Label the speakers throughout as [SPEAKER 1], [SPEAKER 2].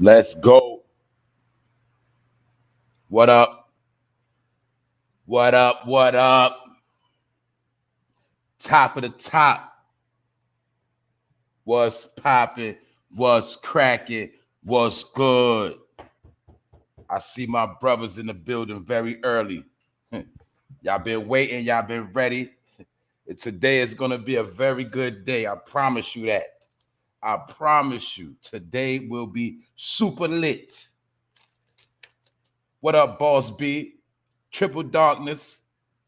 [SPEAKER 1] Let's go. What up? What up? What up? Top of the top. What's popping? What's cracking? What's good? I see my brothers in the building very early. Y'all been waiting. Y'all been ready. Today is going to be a very good day. I promise you that. I promise you. Today will be super lit. What up, Boss B? Triple Darkness.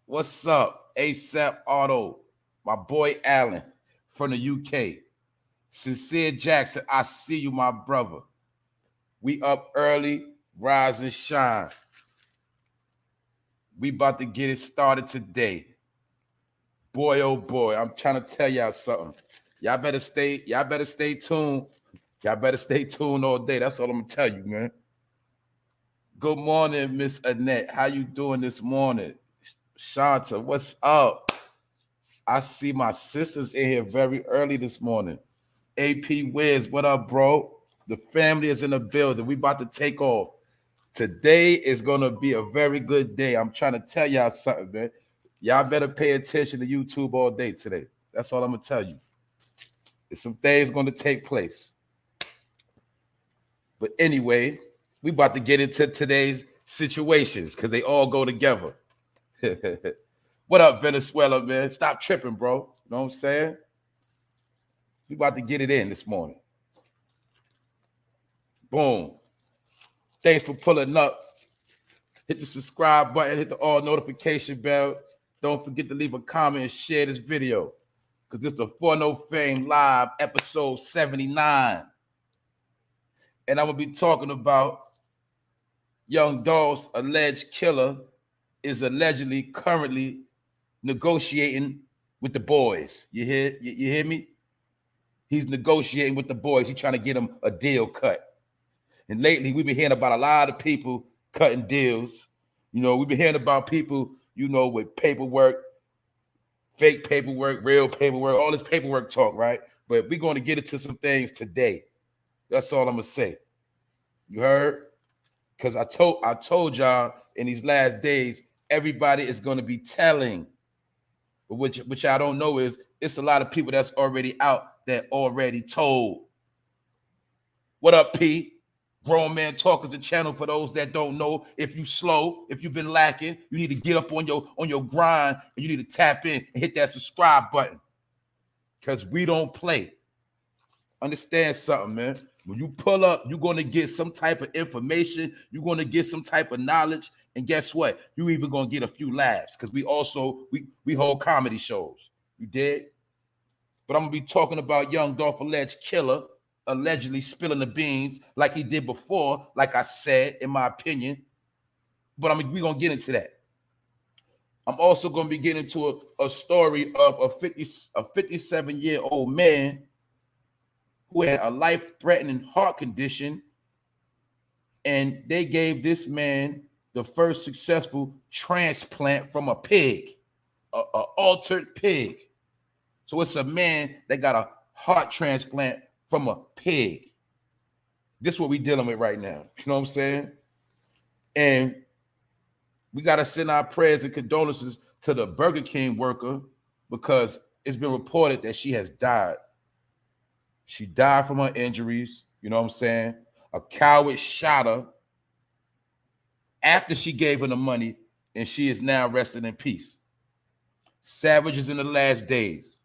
[SPEAKER 1] What's up? ASAP Auto. My boy Allen from the UK. Sincere Jackson, I see you, my brother. We up early, rise and shine. We about to get it started today. Boy, oh boy, I'm trying to tell y'all something. Y'all better stay tuned. Y'all better stay tuned all day. That's all I'm gonna tell you, man. Good morning, Miss Annette. How you doing this morning? Shanta, what's up? I see my sisters in here very early this morning. AP Wiz, what up, bro? The family is in the building. We about to take off. Today is going to be a very good day. I'm trying to tell y'all something, man. Y'all better pay attention to YouTube all day today. That's all I'm going to tell you. There's some things going to take place. But anyway, we about to get into today's situations because they all go together. What up, Venezuela, man? Stop tripping, bro. You know what I'm saying? We about to get it in this morning. Boom. Thanks for pulling up. Hit the subscribe button, hit the all notification bell. Don't forget to leave a comment and share this video because this is the 4NOFAME Live episode 79. And I'm going to be talking about YOUNGDOLPH's alleged killer is allegedly currently negotiating with the boys. You hear me? He's negotiating with the boys. He's trying to get them a deal cut. And lately, we've been hearing about a lot of people cutting deals. You know, we've been hearing about people, you know, with paperwork, fake paperwork, real paperwork, all this paperwork talk, right? But we're going to get into some things today. That's all I'm going to say. You heard? Because I told y'all in these last days, everybody is going to be telling. But which I don't know is it's a lot of people that's already out that already told. What up, P? Grown Man Talk is a channel for those that don't know. If you slow, if you've been lacking, you need to get up on your grind and you need to tap in and hit that subscribe button. Because we don't play. Understand something, man. When you pull up, you're going to get some type of information. You're going to get some type of knowledge. And guess what? You even going to get a few laughs because we hold comedy shows. You did? But I'm going to be talking about YOUNGDOLPH alleged killer allegedly spilling the beans like he did before, like I said, in my opinion. But we're going to get into that. I'm also going to be getting into a story of a 57-year-old man who had a life-threatening heart condition, and they gave this man the first successful transplant from a pig, an altered pig. So it's a man that got a heart transplant from a pig. This is what we're dealing with right now. You know what I'm saying? And we got to send our prayers and condolences to the Burger King worker because it's been reported that she has died. She died from her injuries. You know what I'm saying? A coward shot her after she gave her the money, and she is now resting in peace. Savages in the last days.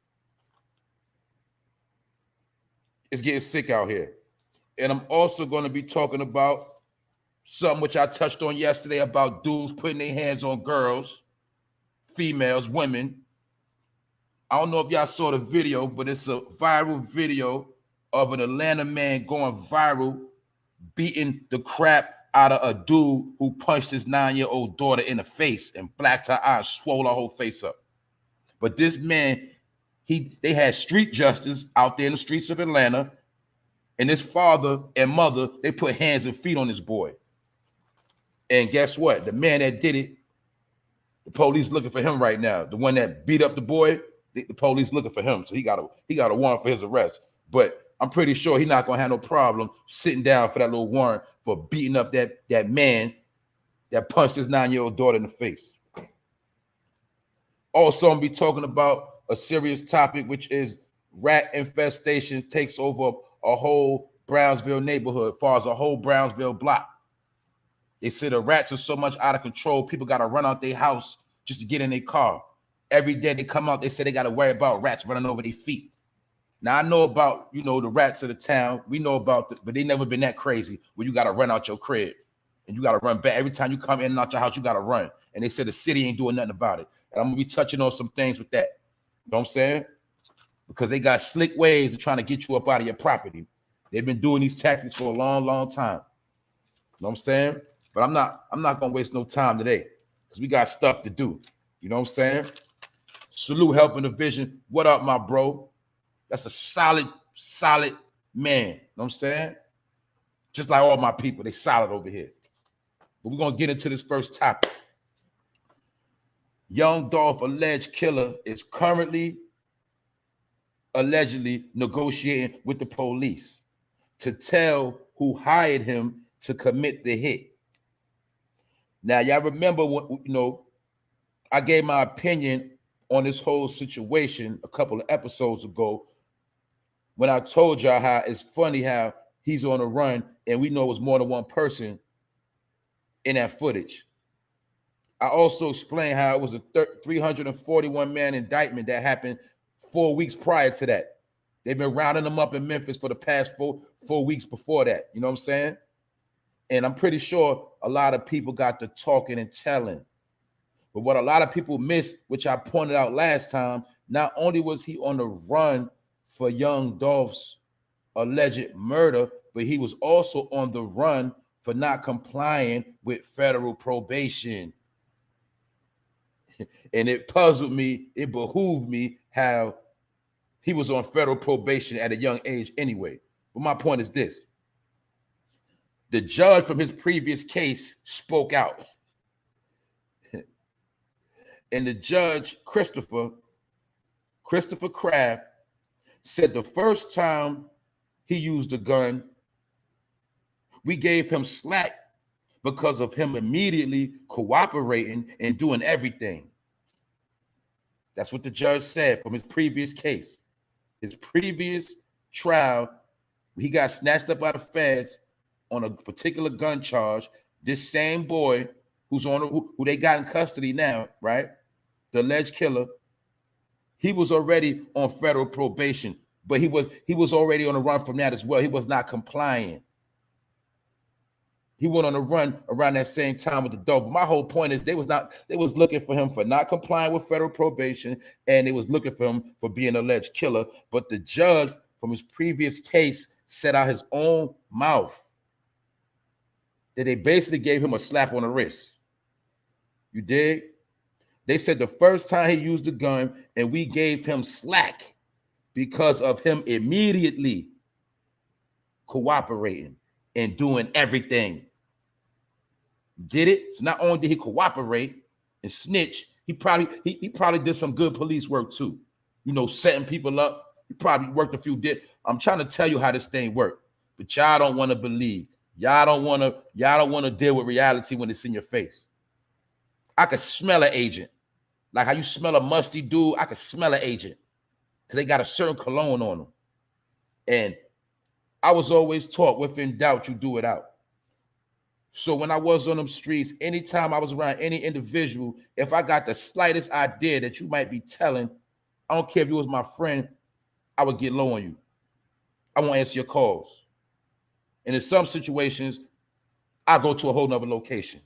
[SPEAKER 1] It's getting sick out here. And I'm also going to be talking about something which I touched on yesterday about dudes putting their hands on girls, females, women. I don't know if y'all saw the video, but it's a viral video of an Atlanta man going viral, beating the crap out of a dude who punched his 9-year-old daughter in the face and blacked her eyes, swole her whole face up. But this man, they had street justice out there in the streets of Atlanta, and his father and mother, they put hands and feet on this boy. And guess what? The man that did it, the police looking for him right now. The one that beat up the boy, the police looking for him. So he got a warrant for his arrest. But I'm pretty sure he's not gonna have no problem sitting down for that little warrant for beating up that man that punched his 9-year-old daughter in the face. Also, I'm gonna be talking about a serious topic, which is rat infestation takes over a whole Brownsville neighborhood, as far as a whole Brownsville block. They say the rats are so much out of control, people got to run out their house just to get in their car. Every day they come out, they say they got to worry about rats running over their feet. Now, I know about, the rats of the town. We know about it, but they never been that crazy where you got to run out your crib and you got to run back. Every time you come in and out your house, you got to run. And they said the city ain't doing nothing about it. And I'm going to be touching on some things with that. You know what I'm saying? Because they got slick ways of trying to get you up out of your property. They've been doing these tactics for a long, long time. You know what I'm saying? But I'm not going to waste no time today because we got stuff to do. You know what I'm saying? Salute Helping the Vision. What up, my bro? That's a solid man. You know what I'm saying? Just like all my people, they solid over here. But we're going to get into this first topic. Young Dolph, alleged killer, is currently allegedly negotiating with the police to tell who hired him to commit the hit. Now, y'all remember when, I gave my opinion on this whole situation a couple of episodes ago when I told y'all how it's funny how he's on a run and we know it was more than one person in that footage. I also explained how it was a 341-man indictment that happened 4 weeks prior to that. They've been rounding them up in Memphis for the past four weeks before that. You know what I'm saying? And I'm pretty sure a lot of people got to talking and telling. But what a lot of people missed, which I pointed out last time, not only was he on the run for Young Dolph's alleged murder, but he was also on the run for not complying with federal probation. And it puzzled me, it behooved me how he was on federal probation at a young age anyway. But my point is this. The judge from his previous case spoke out. And the judge, Christopher Kraft, said the first time he used a gun, we gave him slack because of him immediately cooperating and doing everything. That's what the judge said from his previous case. His previous trial, he got snatched up by the feds on a particular gun charge. This same boy who they got in custody now, right? The alleged killer, he was already on federal probation, but he was already on the run from that as well. He was not complying. He went on a run around that same time with the dope. But my whole point is they was looking for him for not complying with federal probation, and they was looking for him for being an alleged killer. But the judge from his previous case said out his own mouth that they basically gave him a slap on the wrist. You dig? They said the first time he used the gun and we gave him slack because of him immediately cooperating and doing everything. Get it? So not only did he cooperate and snitch, he probably did some good police work too. Setting people up. He probably worked a few I'm trying to tell you how this thing worked, but y'all don't want to believe. Y'all don't want to deal with reality when it's in your face. I could smell an agent. Like how you smell a musty dude, I could smell an agent because they got a certain cologne on them. And I was always taught, if in doubt, you do it out. So when I was on them streets, anytime I was around any individual, if I got the slightest idea that you might be telling, I don't care if you was my friend, I would get low on you. I won't answer your calls. And in some situations, I go to a whole nother location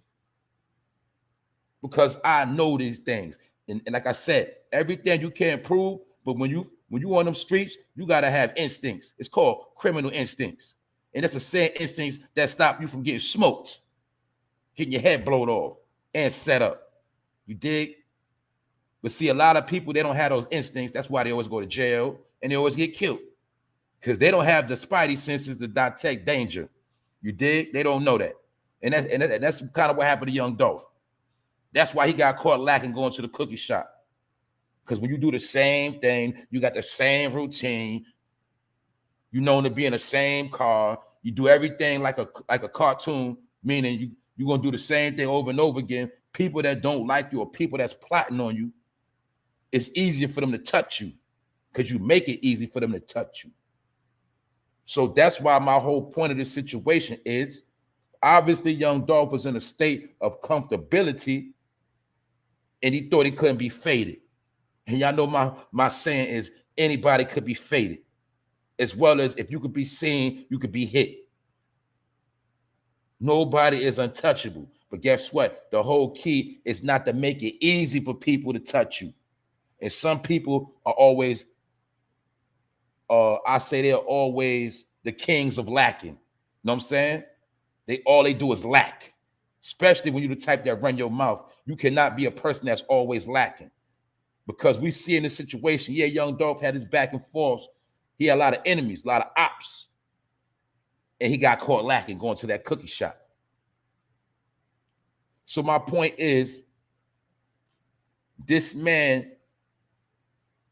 [SPEAKER 1] because I know these things. And like I said, everything you can't prove, but when you on them streets, you got to have instincts. It's called criminal instincts. And that's the same instincts that stop you from getting smoked, getting your head blown off, and set up. You dig? But see, a lot of people, they don't have those instincts. That's why they always go to jail and they always get killed because they don't have the spidey senses to detect danger. You dig? They don't know that. And that's kind of what happened to Young Dolph. That's why he got caught lacking going to the cookie shop. Because when you do the same thing, you got the same routine, You known to be in the same car. You do everything like a cartoon, meaning you're gonna do the same thing over and over again. People that don't like you or people that's plotting on you, it's easier for them to touch you because you make it easy for them to touch you. So that's why my whole point of this situation is, obviously Young Dolph was in a state of comfortability and he thought he couldn't be faded. And y'all know my saying is anybody could be faded, as well as if you could be seen, you could be hit. Nobody is untouchable. But guess what? The whole key is not to make it easy for people to touch you. And some people are always, I say they're always the kings of lacking. You know what I'm saying? All they do is lack. Especially when you're the type that run your mouth. You cannot be a person that's always lacking. Because we see in this situation, yeah, Young Dolph had his back and forth. He had a lot of enemies, a lot of ops. And he got caught lacking going to that cookie shop. So my point is, this man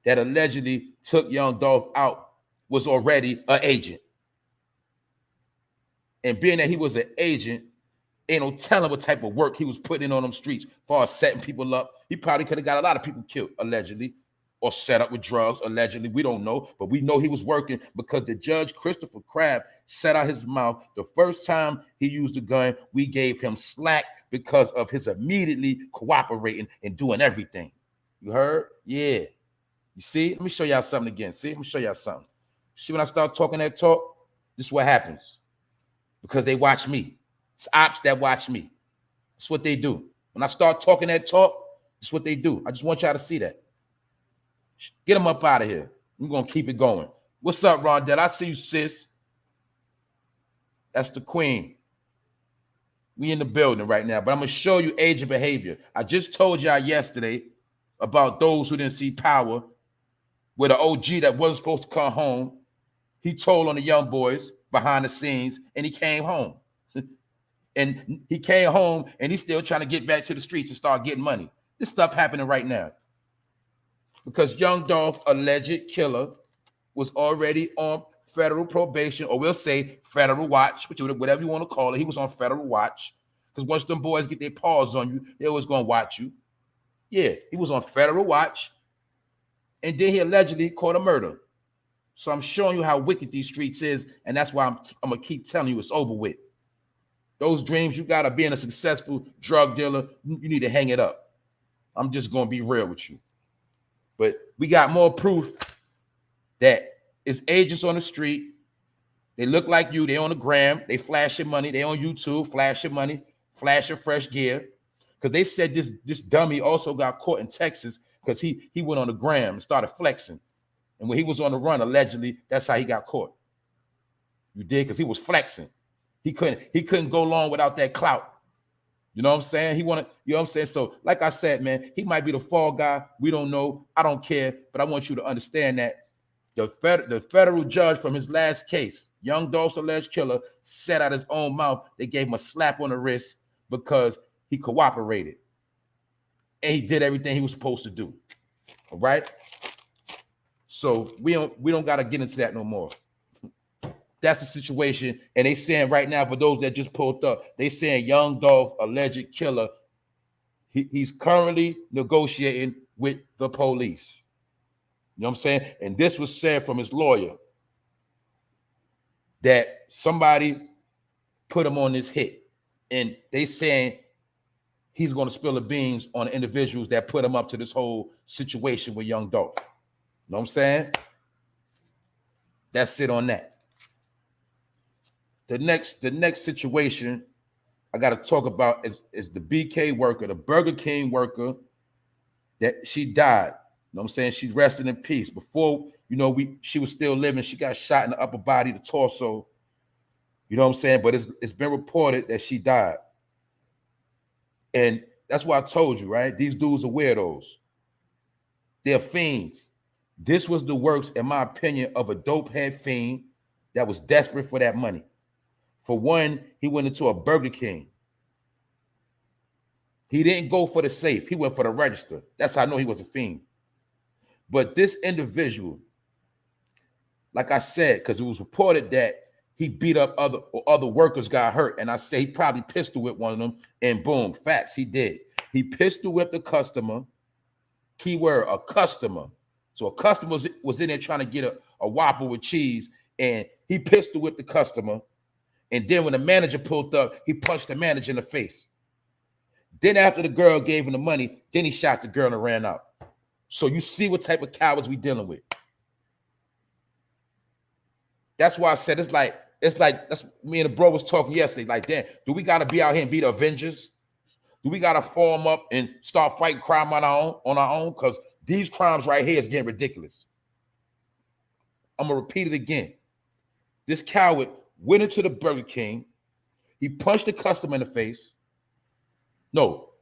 [SPEAKER 1] that allegedly took Young Dolph out was already an agent. And being that he was an agent, ain't no telling what type of work he was putting in on them streets as far as setting people up. He probably could have got a lot of people killed, allegedly, or set up with drugs, allegedly. We don't know, but we know he was working because the judge, Christopher Crabb, set out his mouth. The first time he used a gun, we gave him slack because of his immediately cooperating and doing everything. You heard? Yeah. You see? Let me show y'all something again. See? Let me show y'all something. See, when I start talking that talk, this is what happens. Because they watch me. It's ops that watch me. That's what they do. When I start talking that talk, that's what they do. I just want y'all to see that. Get them up out of here. We're going to keep it going. What's up, Rondell? I see you, sis. That's the queen. We in the building right now, but I'm going to show you agent behavior. I just told y'all yesterday about those who didn't see power, where the OG that wasn't supposed to come home, he told on the young boys behind the scenes, and he came home. And he came home, and he's still trying to get back to the streets and start getting money. This stuff happening right now. Because Young Dolph, alleged killer, was already on federal probation, or we'll say federal watch, whatever you want to call it. He was on federal watch. Because once them boys get their paws on you, they always going to watch you. Yeah, he was on federal watch. And then he allegedly caught a murder. So I'm showing you how wicked these streets is, and that's why I'm going to keep telling you it's over with. Those dreams you got of being a successful drug dealer, you need to hang it up. I'm just going to be real with you. But we got more proof that it's agents on the street. They look like you. They on the gram. They flashing money. They on YouTube, flashing money, flashing fresh gear. Because they said this dummy also got caught in Texas because he went on the gram and started flexing. And when he was on the run, allegedly, that's how he got caught. You did? Because he was flexing. He couldn't go long without that clout. You know what I'm saying? You know what I'm saying? So, like I said, man, he might be the fall guy. We don't know. I don't care. But I want you to understand that the federal judge from his last case, Young Dolph's alleged killer, said out his own mouth, they gave him a slap on the wrist because he cooperated. And he did everything he was supposed to do. All right? So we don't got to get into that no more. That's the situation. And they saying right now, for those that just pulled up, they saying Young Dolph, alleged killer, he's currently negotiating with the police. You know what I'm saying? And this was said from his lawyer that somebody put him on this hit. And they saying he's going to spill the beans on the individuals that put him up to this whole situation with Young Dolph. You know what I'm saying? That's it on that. The next situation I got to talk about is the BK worker, the Burger King worker that she died. You know what I'm saying? She's resting in peace. Before, she was still living. She got shot in the upper body, the torso. You know what I'm saying? But it's been reported that she died. And that's why I told you, right? These dudes are weirdos. They're fiends. This was the works, in my opinion, of a dope head fiend that was desperate for that money. For one, he went into a Burger King. He didn't go for the safe. He went for the register. That's how I know he was a fiend. But this individual, like I said, because it was reported that he beat up other workers got hurt. And I say he probably pistol whipped one of them, and boom, facts, he did. He pistol whipped the customer, keyword, a customer. So a customer was in there trying to get a Whopper with cheese, and he pistol whipped the customer. And then when the manager pulled up, he punched the manager in the face. Then after the girl gave him the money, then he shot the girl and ran out. So you see what type of cowards we dealing with. That's why I said it's like that's me and the bro was talking yesterday. Like, damn, do we gotta be out here and be the Avengers? Do we gotta form up and start fighting crime on our own? Because these crimes right here is getting ridiculous. I'm gonna repeat it again. This coward went into the Burger King. He punched the customer in the face. No,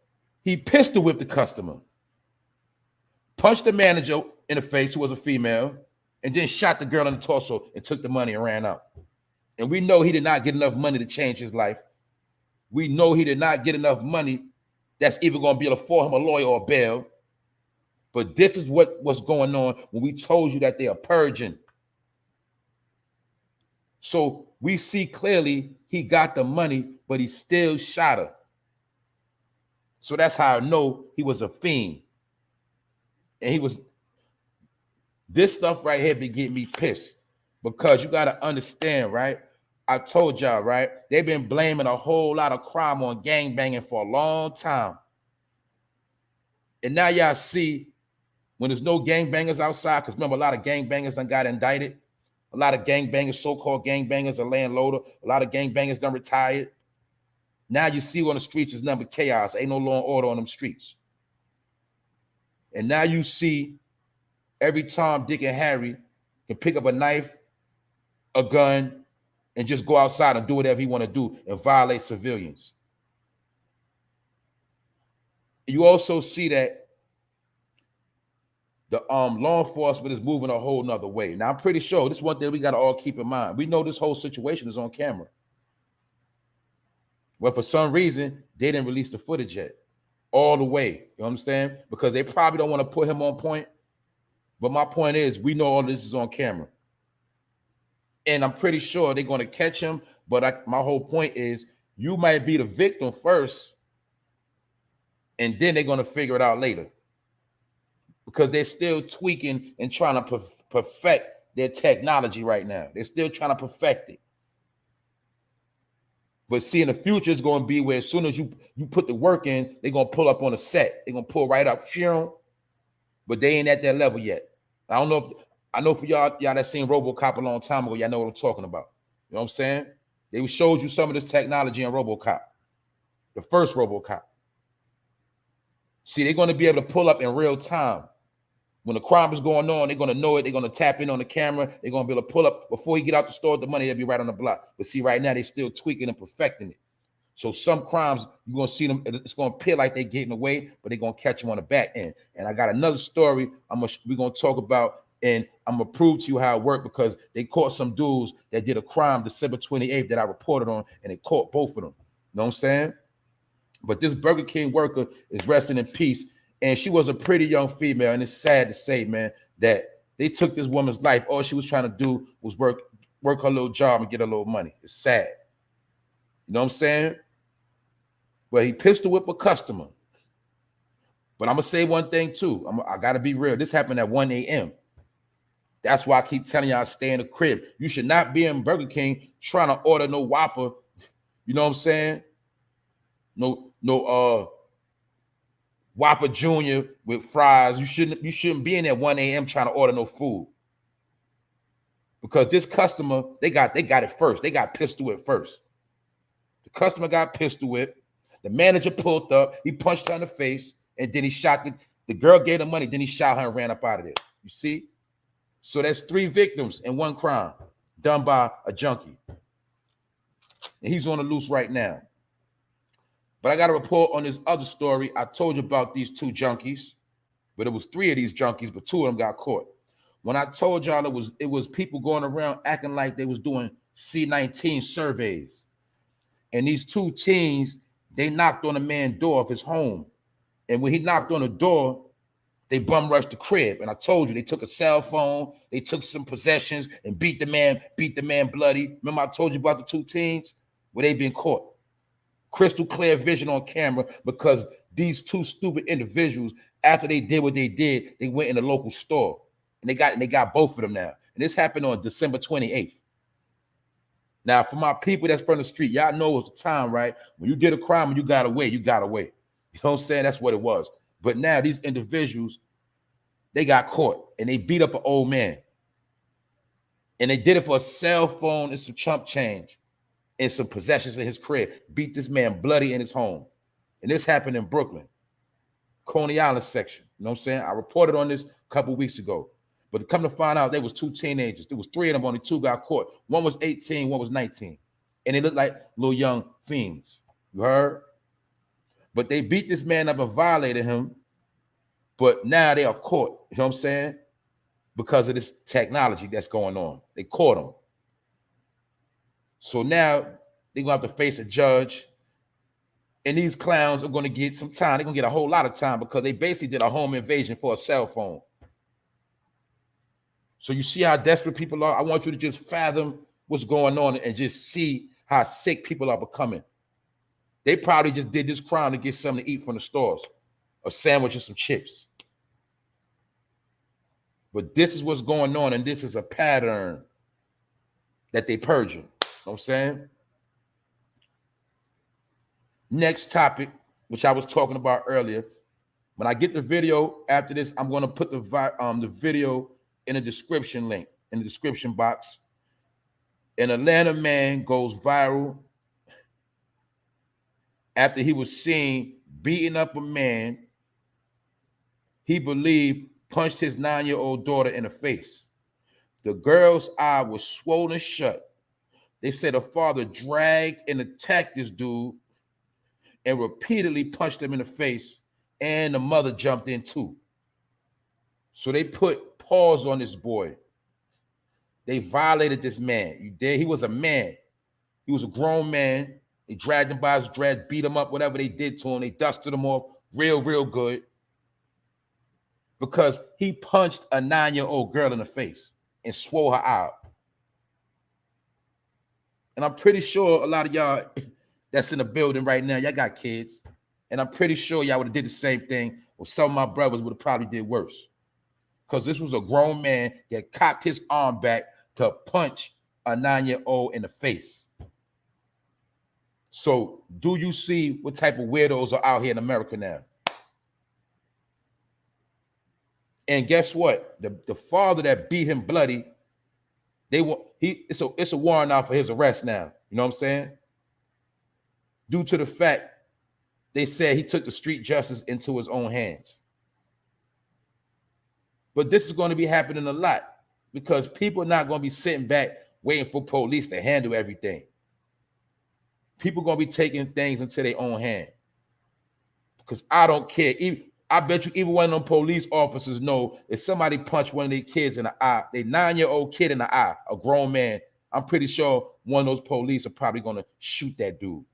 [SPEAKER 1] he pistol whipped the customer, punched the manager in the face, who was a female, and then shot the girl in the torso and took the money and ran out. And we know he did not get enough money to change his life. We know he did not get enough money that's even going to be able to afford him a lawyer or a bail. But this is what's going on when we told you that they are purging. So we see clearly he got the money, but he still shot her. So that's how I know he was a fiend. And he was, this stuff right here be getting me pissed, because you got to understand, right? I told y'all, right? They've been blaming a whole lot of crime on gangbanging for a long time. And now y'all see, when there's no gangbangers outside, because remember, a lot of gangbangers done got indicted. A lot of gangbangers, so-called gangbangers, are laying low. A lot of gangbangers done retired. Now you see on the streets is nothing but chaos. Ain't no law and order on them streets. And now you see every Tom, Dick, and Harry can pick up a knife, a gun, and just go outside and do whatever he want to do and violate civilians. You also see that the law enforcement is moving a whole nother way. Now, I'm pretty sure this is one thing we got to all keep in mind. We know this whole situation is on camera. Well, for some reason, they didn't release the footage yet all the way. You understand? Because they probably don't want to put him on point. But my point is, we know all this is on camera. And I'm pretty sure they're going to catch him. But my whole point is, you might be the victim first, and then they're going to figure it out later. Because they're still tweaking and trying to perfect their technology right now. They're still trying to perfect it. But see, in the future, it's going to be where as soon as you put the work in, they're going to pull up on the set. They're going to pull right up, but they ain't at that level yet. I don't know if, I know for y'all that seen RoboCop a long time ago, y'all know what I'm talking about. You know what I'm saying? They showed you some of this technology in RoboCop, the first RoboCop. See, they're going to be able to pull up in real time. When the crime is going on, they're going to know it. They're going to tap in on the camera. They're going to be able to pull up before he get out the store with the money. They'll be right on the block. But see, right now, they're still tweaking and perfecting it. So some crimes, you're going to see them, it's going to appear like they're getting away, but they're going to catch them on the back end. And I got another story we're going to talk about, and I'm going to prove to you how it worked, because they caught some dudes that did a crime December 28th that I reported on, and they caught both of them. You know what I'm saying? But this Burger King worker is resting in peace. And she was a pretty young female. And it's sad to say, man, that they took this woman's life. All she was trying to do was work her little job and get a little money. It's sad. You know what I'm saying? Well, he pistol whipped a customer. But I'm going to say one thing, too. I got to be real. This happened at 1 a.m. That's why I keep telling y'all, stay in the crib. You should not be in Burger King trying to order no Whopper. You know what I'm saying? No Whopper Jr. with fries. You shouldn't be in at 1 a.m. trying to order no food. Because this customer, they got it first. They got pistol whipped first. The customer got pistol whipped. The manager pulled up. He punched her in the face, and then he shot the girl gave the money. Then he shot her and ran up out of there. You see? So that's 3 victims in one crime done by a junkie. And he's on the loose right now. But I got a report on this other story. I told you about these 2 junkies, but it was 3 of these junkies, but 2 of them got caught. When I told y'all it was people going around acting like they was doing C-19 surveys. And these 2 teens, they knocked on a man's door of his home. And when he knocked on the door, They bum rushed the crib, and I told you they took a cell phone, they took some possessions, and beat the man bloody. Remember I told you about the 2 teens? Well, they been caught. Crystal clear vision on camera because these 2 stupid individuals, after they did what they did, they went in the local store, and they got both of them now. And this happened on December 28th. Now, for my people that's from the street, y'all know it's the time, right? When you did a crime and you got away, you got away. You know what I'm saying? That's what it was. But now these individuals, they got caught and they beat up an old man. And they did it for a cell phone and some chump change and some possessions in his crib. Beat this man bloody in his home. And this happened in Brooklyn, Coney Island section. You know what I'm saying? I reported on this a couple weeks ago. But come to find out, there was 2 teenagers. There was 3 of them, only 2 got caught. One was 18, one was 19. And they looked like little young fiends. You heard? But they beat this man up and violated him. But now they are caught, you know what I'm saying? Because of this technology that's going on. They caught him. So now they're going to have to face a judge. And these clowns are going to get some time. They're going to get a whole lot of time because they basically did a home invasion for a cell phone. So you see how desperate people are? I want you to just fathom what's going on and just see how sick people are becoming. They probably just did this crime to get something to eat from the stores, a sandwich and some chips. But this is what's going on, and this is a pattern that they purging. You know what I'm saying? Next topic, which I was talking about earlier. When I get the video after this, I'm going to put the video in the description link, in the description box. An Atlanta man goes viral after he was seen beating up a man he believed punched his 9-year-old daughter in the face. The girl's eye was swollen shut. They said the father dragged and attacked this dude and repeatedly punched him in the face, and the mother jumped in too. So they put paws on this boy. They violated this man. He was a man. He was a grown man. They dragged him by his dreads, beat him up, whatever they did to him. They dusted him off real good because he punched a 9-year-old girl in the face and swole her out. And I'm pretty sure a lot of y'all that's in the building right now, y'all got kids. And I'm pretty sure y'all would have did the same thing, or some of my brothers would have probably did worse. Because this was a grown man that cocked his arm back to punch a 9-year-old in the face. So do you see what type of weirdos are out here in America now? And guess what? The father that beat him bloody, it's a warrant out for his arrest now. You know what I'm saying? Due to the fact they said he took the street justice into his own hands. But this is going to be happening a lot because people are not going to be sitting back waiting for police to handle everything. People are going to be taking things into their own hand. Because I don't care. I bet you even one of them police officers know if somebody punched one of their kids in the eye, their 9-year-old kid in the eye, a grown man, I'm pretty sure one of those police are probably going to shoot that dude. You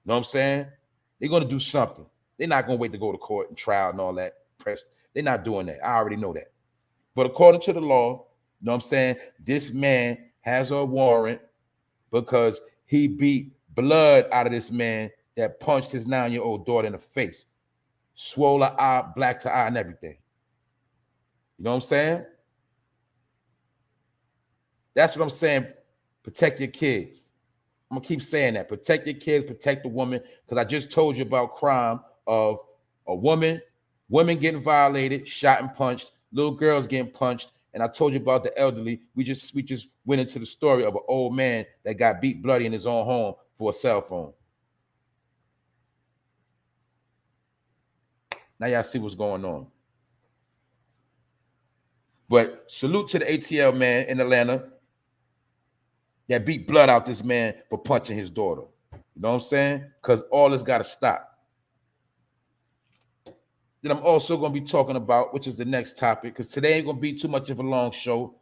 [SPEAKER 1] know what I'm saying? They're going to do something. They're not going to wait to go to court and trial and all that. They're not doing that. I already know that. But according to the law, you know what I'm saying, this man has a warrant because he beat blood out of this man that punched his 9-year-old daughter in the face. Swole her eye, black to eye, and everything. You know what I'm saying? That's what I'm saying. Protect your kids. I'm going to keep saying that. Protect your kids, protect the woman, because I just told you about crime of a women getting violated, shot and punched, little girls getting punched, and I told you about the elderly. We just went into the story of an old man that got beat bloody in his own home for a cell phone. Now y'all see what's going on. But salute to the ATL man in Atlanta that beat blood out this man for punching his daughter. You know what I'm saying? Because all this got to stop. Then I'm also going to be talking about, which is the next topic, because today ain't going to be too much of a long show.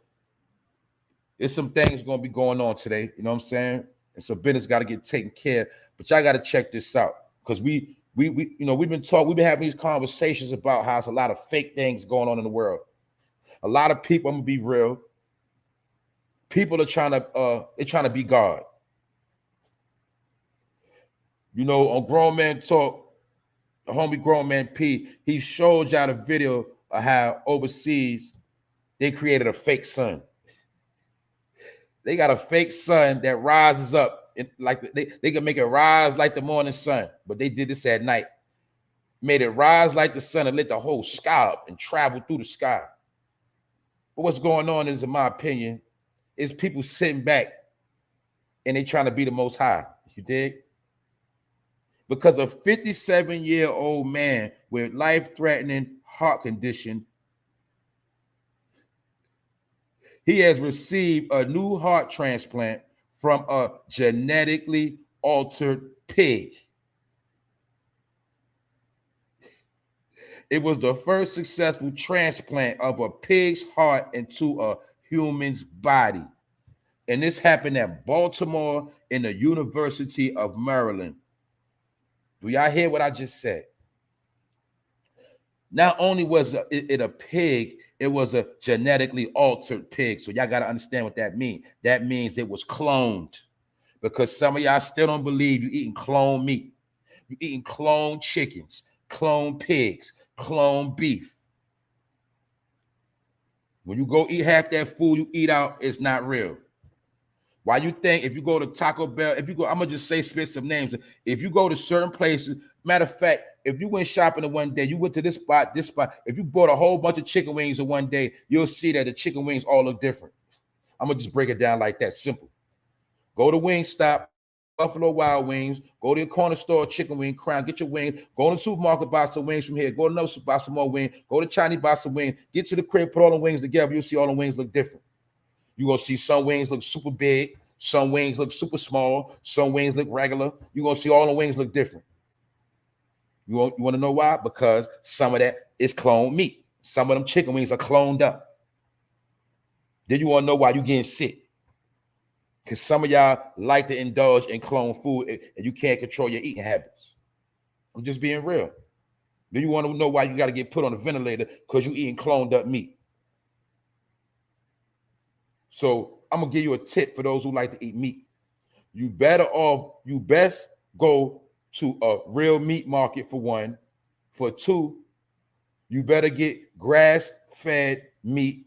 [SPEAKER 1] There's some things going to be going on today. You know what I'm saying? And some business got to get taken care of. But y'all got to check this out, because we we've been having these conversations about how there's a lot of fake things going on in the world. A lot of people, I'm gonna be real, people are trying to be God. On Grown Man Talk, the homie Grown Man P, he showed y'all the video of how overseas they created a fake sun. They got a fake sun that rises up, like they can make it rise like the morning sun, but they did this at night. Made it rise like the sun and lit the whole sky up and travel through the sky. But what's going on is, in my opinion, is people sitting back and they trying to be the Most High. You dig? Because a 57-year-old man with life-threatening heart condition, he has received a new heart transplant from a genetically altered pig. It was the first successful transplant of a pig's heart into a human's body. And this happened at Baltimore in the University of Maryland. Do y'all hear what I just said? Not only was it a pig, it was a genetically altered pig. So y'all got to understand what that means. That means it was cloned, because some of y'all still don't believe you eating clone meat. You eating clone chickens, clone pigs, clone beef. When you go eat half that food you eat out, it's not real. Why you think if you go to Taco Bell, I'm gonna just spit some names. If you go to certain places, matter of fact, if you went shopping in one day, you went to this spot, if you bought a whole bunch of chicken wings in one day, you'll see that the chicken wings all look different. I'm gonna just break it down like that, simple. Go to Wingstop, Buffalo Wild Wings, go to your corner store, Chicken Wing, Crown, get your wings, go to the supermarket, buy some wings from here, go to another store, buy some more wings, go to Chinese, buy some wings, get to the crib, put all the wings together, you'll see all the wings look different. You're going to see some wings look super big, some wings look super small, some wings look regular. You're going to see all the wings look different. You want to know why? Because some of that is cloned meat. Some of them chicken wings are cloned up. Then you want to know why you're getting sick. Because some of y'all like to indulge in clone food and you can't control your eating habits. I'm just being real. Then you want to know why you got to get put on a ventilator, because you're eating cloned up meat. So I'm gonna give you a tip for those who like to eat meat. You best go to a real meat market for one. For two, you better get grass-fed meat.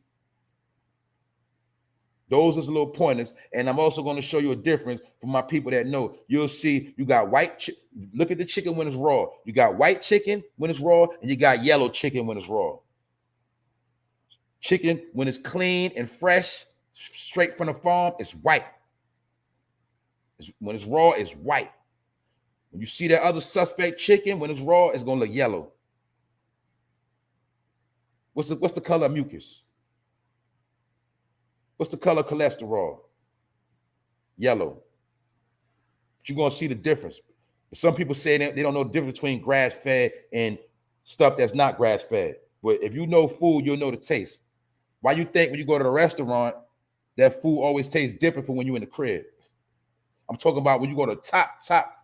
[SPEAKER 1] Those is little pointers. And I'm also going to show you a difference for my people that know. You'll see you got look at the chicken when it's raw. You got white chicken when it's raw, and you got yellow chicken when it's raw. Chicken, when it's clean and fresh, straight from the farm, it's white. When it's raw, it's white. When you see that other suspect chicken, when it's raw, it's gonna look yellow. What's the color of mucus? What's the color of cholesterol? Yellow. But you're gonna see the difference. Some people say that they don't know the difference between grass-fed and stuff that's not grass-fed. But if you know food, you'll know the taste. Why you think when you go to the restaurant, that food always tastes different from when you're in the crib? I'm talking about when you go to top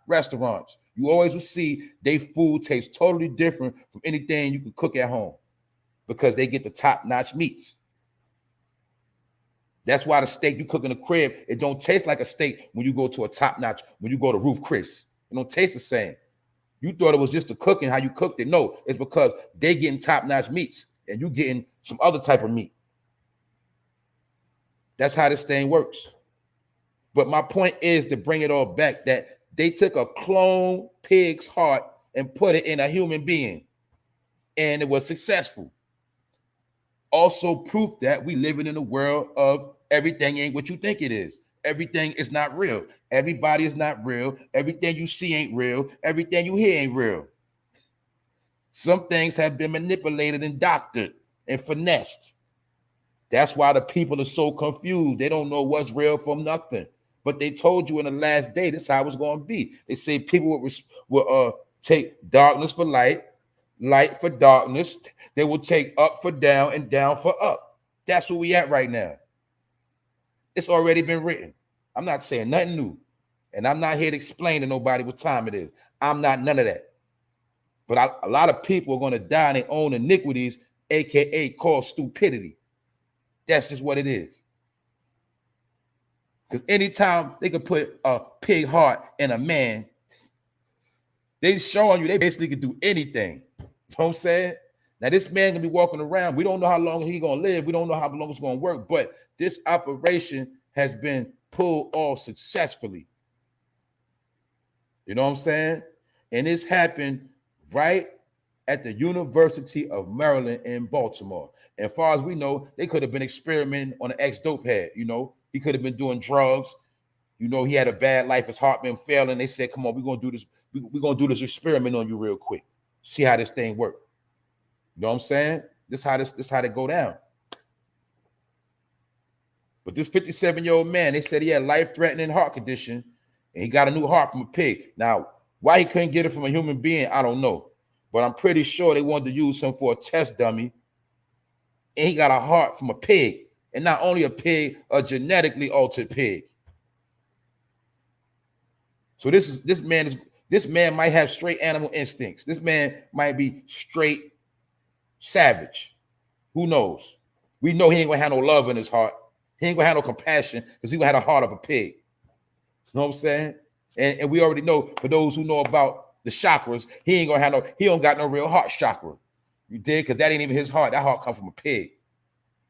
[SPEAKER 1] restaurants. You always will see their food tastes totally different from anything you can cook at home, because they get the top-notch meats. That's why the steak you cook in the crib, it don't taste like a steak when you go to a top-notch, when you go to Roof Chris. It don't taste the same. You thought it was just the cooking, how you cooked it. No, it's because they getting top-notch meats and you getting some other type of meat. That's how this thing works. But my point is to bring it all back, that they took a clone pig's heart and put it in a human being, and it was successful. Also proof that we living in a world of everything ain't what you think it is. Everything is not real. Everybody is not real. Everything you see ain't real. Everything you hear ain't real. Some things have been manipulated and doctored and finessed. That's why the people are so confused. They don't know what's real from nothing. But they told you in the last day, this is how it's going to be. They say people will take darkness for light, light for darkness. They will take up for down and down for up. That's where we at right now. It's already been written. I'm not saying nothing new. And I'm not here to explain to nobody what time it is. I'm not none of that. But a lot of people are going to die in their own iniquities, aka called stupidity. That's just what it is. Because anytime they could put a pig heart in a man, they showing you they basically can do anything. You know what I'm saying? Now, this man gonna be walking around. We don't know how long he's gonna live. We don't know how long it's gonna work, but this operation has been pulled off successfully. You know what I'm saying? And it's happened right at the University of Maryland in Baltimore. And as far as we know, they could have been experimenting on an ex-dope head. You know, he could have been doing drugs. You know, he had a bad life. His heart been failing. They said, come on, we're going to do this. We're going to do this experiment on you real quick. See how this thing works. You know what I'm saying? This how they go down. But this 57-year-old man, they said he had life-threatening heart condition, and he got a new heart from a pig. Now, why he couldn't get it from a human being, I don't know. But I'm pretty sure they wanted to use him for a test dummy, and he got a heart from a pig. And not only a pig, a genetically altered pig. So this man might have straight animal instincts. This man might be straight savage. Who knows? We know he ain't gonna have no love in his heart. He ain't gonna have no compassion because he gonna have the heart of a pig. You know what I'm saying? And we already know, for those who know about the chakras, he don't got no real heart chakra. You dig? Because that ain't even his heart. That heart come from a pig.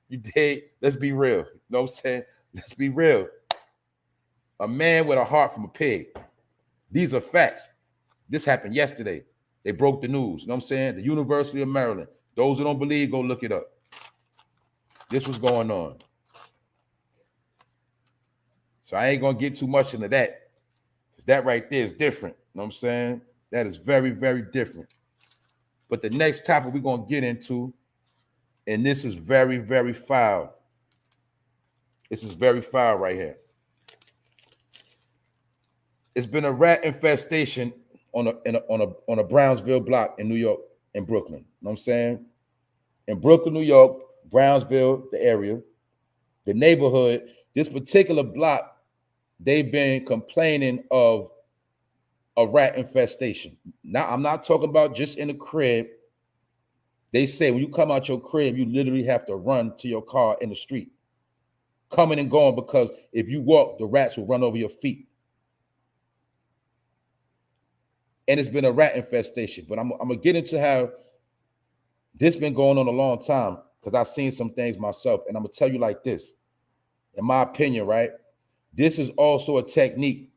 [SPEAKER 1] You dig? Let's be real. You know what I'm saying? Let's be real. A man with a heart from a pig. These are facts. This happened yesterday. They broke the news. You know what I'm saying? The University of Maryland. Those who don't believe, go look it up. This was going on. So I ain't going to get too much into that. Because that right there is different. You know what I'm saying? That is very, very different. But the next topic we're going to get into, and this is very, very foul. This is very foul right here. It's been a rat infestation on a Brownsville block in New York, in Brooklyn. You know what I'm saying? In Brooklyn, New York, Brownsville, the area, the neighborhood, this particular block, they've been complaining of a rat infestation. Now, I'm not talking about just in the crib. They say when you come out your crib, you literally have to run to your car in the street, coming and going, because if you walk, the rats will run over your feet. And it's been a rat infestation. But I'm going to get into how this been going on a long time, because I've seen some things myself. And I'm going to tell you like this. In my opinion, right, this is also a technique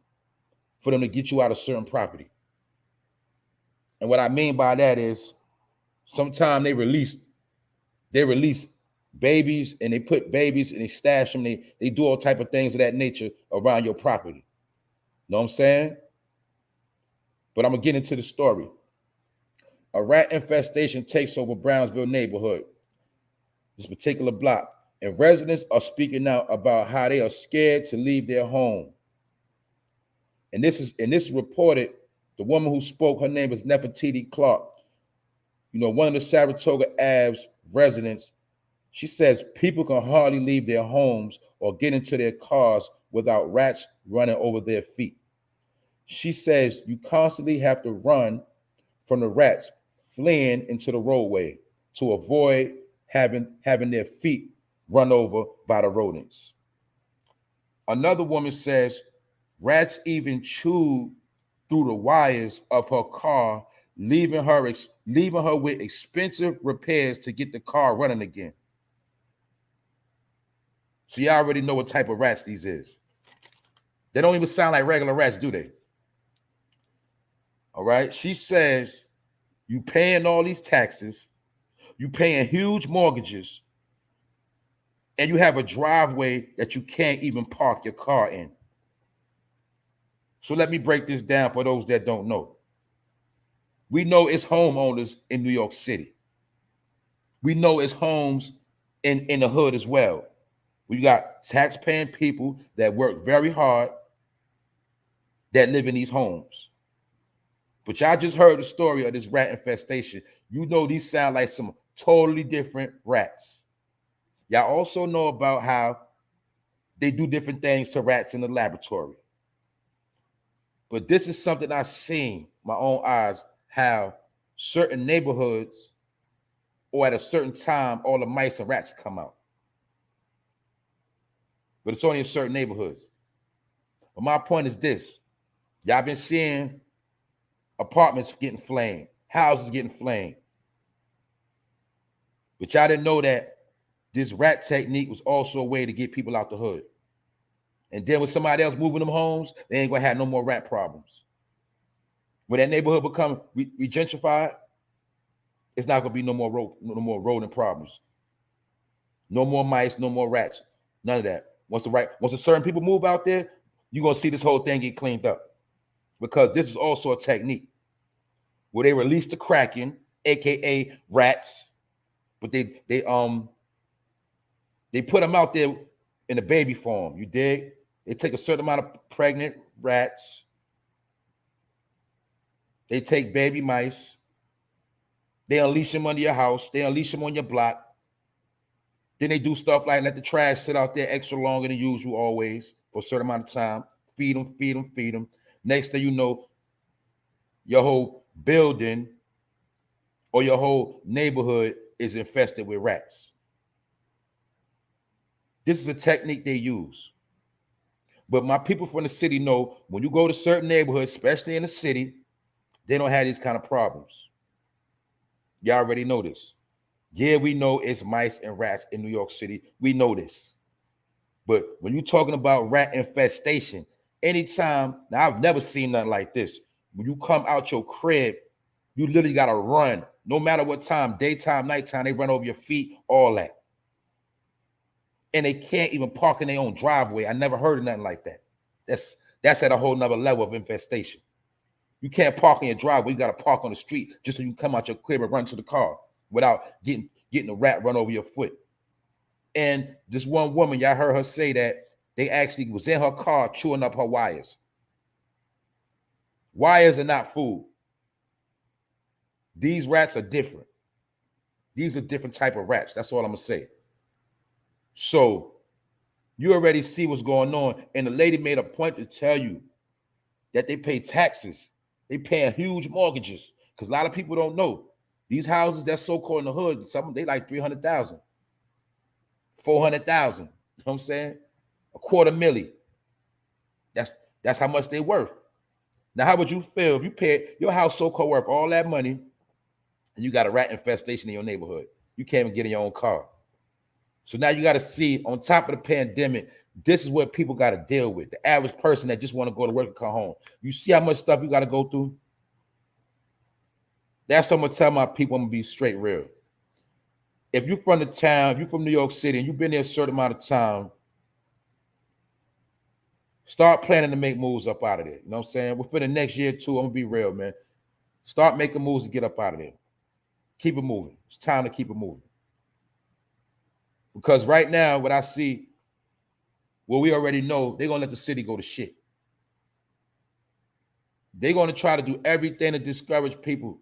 [SPEAKER 1] for them to get you out of certain property. And what I mean by that is sometimes they release babies, and they put babies and they stash them. They do all type of things of that nature around your property. Know what I'm saying? But I'm going to get into the story. A rat infestation takes over Brownsville neighborhood, this particular block, and residents are speaking out about how they are scared to leave their home. And this is reported. The woman who spoke, her name is Nefertiti Clark. You know, one of the Saratoga Ave residents. She says people can hardly leave their homes or get into their cars without rats running over their feet. She says you constantly have to run from the rats fleeing into the roadway to avoid having their feet run over by the rodents. Another woman says rats even chewed through the wires of her car, leaving her with expensive repairs to get the car running again. So you already know what type of rats these is. They don't even sound like regular rats, do they? All right. She says you paying all these taxes, you paying huge mortgages, and you have a driveway that you can't even park your car in. So let me break this down for those that don't know. We know it's homeowners in New York City. We know it's homes in the hood as well. We got tax-paying people that work very hard that live in these homes. But y'all just heard the story of this rat infestation. You know these sound like some totally different rats. Y'all also know about how they do different things to rats in the laboratory. But this is something I've seen my own eyes, how certain neighborhoods or at a certain time, all the mice and rats come out. But it's only in certain neighborhoods. But my point is this. Y'all been seeing apartments getting flamed, houses getting flamed. But y'all didn't know that this rat technique was also a way to get people out the hood. And then with somebody else moving them homes, they ain't gonna have no more rat problems. When that neighborhood become regentrified, it's not gonna be no more rodent problems. No more mice, no more rats, none of that. Once a certain people move out there, you're gonna see this whole thing get cleaned up. Because this is also a technique where they release the Kraken, aka rats, but they put them out there in a baby form. You dig? They take a certain amount of pregnant rats. They take baby mice. They unleash them under your house. They unleash them on your block. Then they do stuff like let the trash sit out there extra longer than usual always for a certain amount of time. Feed them, feed them, feed them. Next thing you know, your whole building or your whole neighborhood is infested with rats. This is a technique they use. But my people from the city know when you go to certain neighborhoods, especially in the city, they don't have these kind of problems. Y'all already know this. Yeah, we know it's mice and rats in New York City. We know this. But when you're talking about rat infestation, anytime, now I've never seen nothing like this. When you come out your crib, you literally got to run. No matter what time, daytime, nighttime, they run over your feet, all that. And they can't even park in their own driveway. I never heard of nothing like that. That's at a whole nother level of infestation. You can't park in your driveway. You got to park on the street just so you can come out your crib and run to the car without getting a rat run over your foot. And this one woman, y'all heard her say that they actually was in her car chewing up her wires. Wires are not food. These rats are different. These are different type of rats. That's all I'm going to say. So you already see what's going on. And the lady made a point to tell you that they pay taxes. They paying huge mortgages because a lot of people don't know. These houses that's so-called in the hood, some they like 300,000, 400,000. You know what I'm saying? $250,000. That's how much they worth. Now, how would you feel if you paid your house so-called worth all that money and you got a rat infestation in your neighborhood? You can't even get in your own car. So now you got to see, on top of the pandemic, this is what people got to deal with. The average person that just want to go to work and come home. You see how much stuff you got to go through? That's what I'm going to tell my people. I'm going to be straight real. If you're from the town, if you're from New York City, and you've been there a certain amount of time, start planning to make moves up out of there. You know what I'm saying? Within the next year or two, I'm going to be real, man. Start making moves to get up out of there. Keep it moving. It's time to keep it moving. Because right now, what I see, well, we already know they're going to let the city go to shit. They're going to try to do everything to discourage people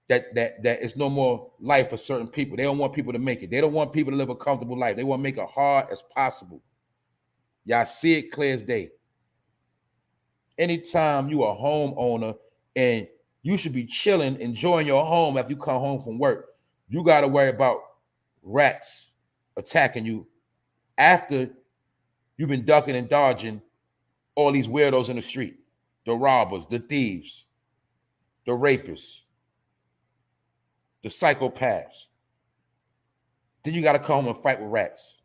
[SPEAKER 1] that it's no more life for certain people. They don't want people to make it. They don't want people to live a comfortable life. They want to make it hard as possible. Y'all see it clear as day. Anytime you a homeowner and you should be chilling, enjoying your home after you come home from work, you got to worry about rats attacking you after you've been ducking and dodging all these weirdos in the street, the robbers, the thieves, the rapists, the psychopaths. Then you got to come home and fight with rats.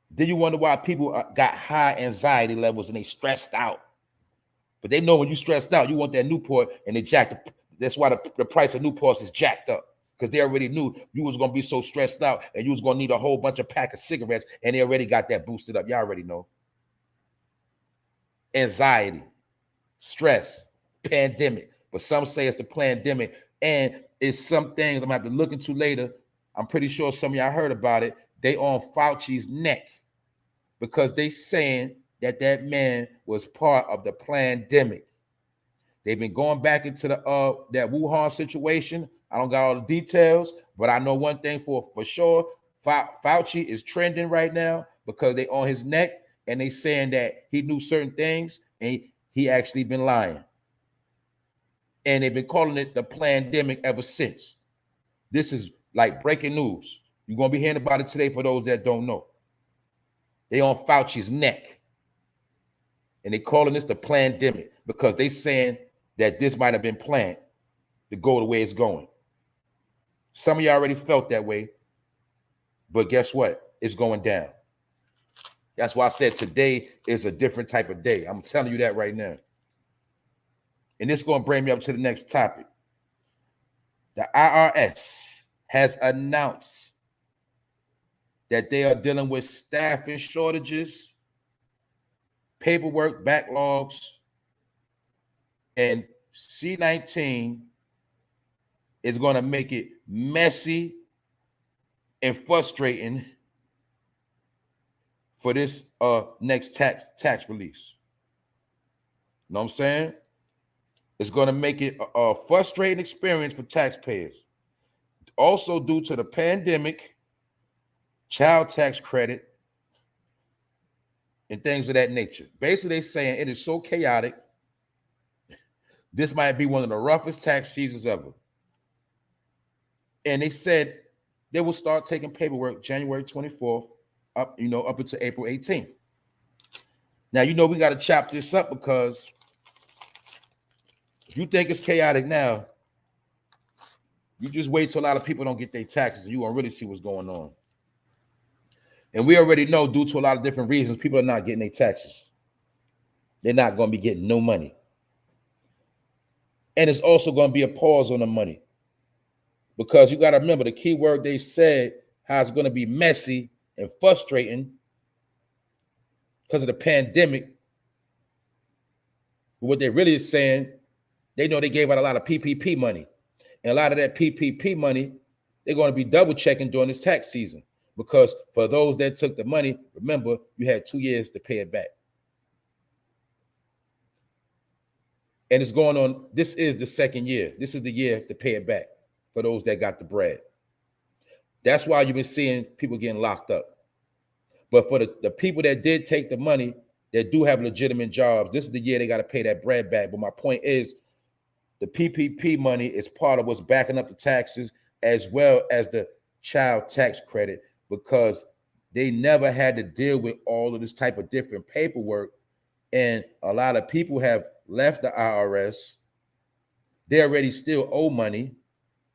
[SPEAKER 1] Then you wonder why people got high anxiety levels and they stressed out. But they know when you stressed out, you want that Newport, and they jacked. That's why the price of Newports is jacked up. Because they already knew you was going to be so stressed out and you was going to need a whole bunch of pack of cigarettes, and they already got that boosted up. Y'all already know. Anxiety, stress, pandemic. But some say it's the pandemic, and it's some things I'm going to have to look into later. I'm pretty sure some of y'all heard about it. They on Fauci's neck because they saying that man was part of the pandemic. They've been going back into the that Wuhan situation. I don't got all the details, but I know one thing for sure. Fauci is trending right now because they on his neck, and they saying that he knew certain things and he actually been lying. And they've been calling it the pandemic ever since. This is like breaking news. You're going to be hearing about it today for those that don't know. They on Fauci's neck. And they calling this the pandemic because they saying that this might have been planned to go the way it's going. Some of you already felt that way, but guess what? It's going down. That's why I said today is a different type of day. I'm telling you that right now. And this is going to bring me up to the next topic. The IRS has announced that they are dealing with staffing shortages, paperwork backlogs, and C-19 is going to make it messy and frustrating for this next tax release. You know what I'm saying? It's going to make it a frustrating experience for taxpayers. Also, due to the pandemic, child tax credit, and things of that nature. Basically, they're saying it is so chaotic. This might be one of the roughest tax seasons ever. And they said they will start taking paperwork January 24th up until April 18th. Now, we got to chop this up because if you think it's chaotic now, you just wait till a lot of people don't get their taxes and you're going to really see what's going on. And we already know due to a lot of different reasons, people are not getting their taxes. They're not going to be getting no money. And it's also going to be a pause on the money. Because you got to remember the key word they said, how it's going to be messy and frustrating because of the pandemic. But what they really is saying, they know they gave out a lot of PPP money. And a lot of that PPP money, they're going to be double checking during this tax season. Because for those that took the money, remember, you had 2 years to pay it back. And it's going on, this is the second year. This is the year to pay it back for those that got the bread. That's why you've been seeing people getting locked up. But for the people that did take the money, that do have legitimate jobs, this is the year they got to pay that bread back. But my point is, the PPP money is part of what's backing up the taxes as well as the child tax credit, because they never had to deal with all of this type of different paperwork. And a lot of people have left the IRS. They already still owe money.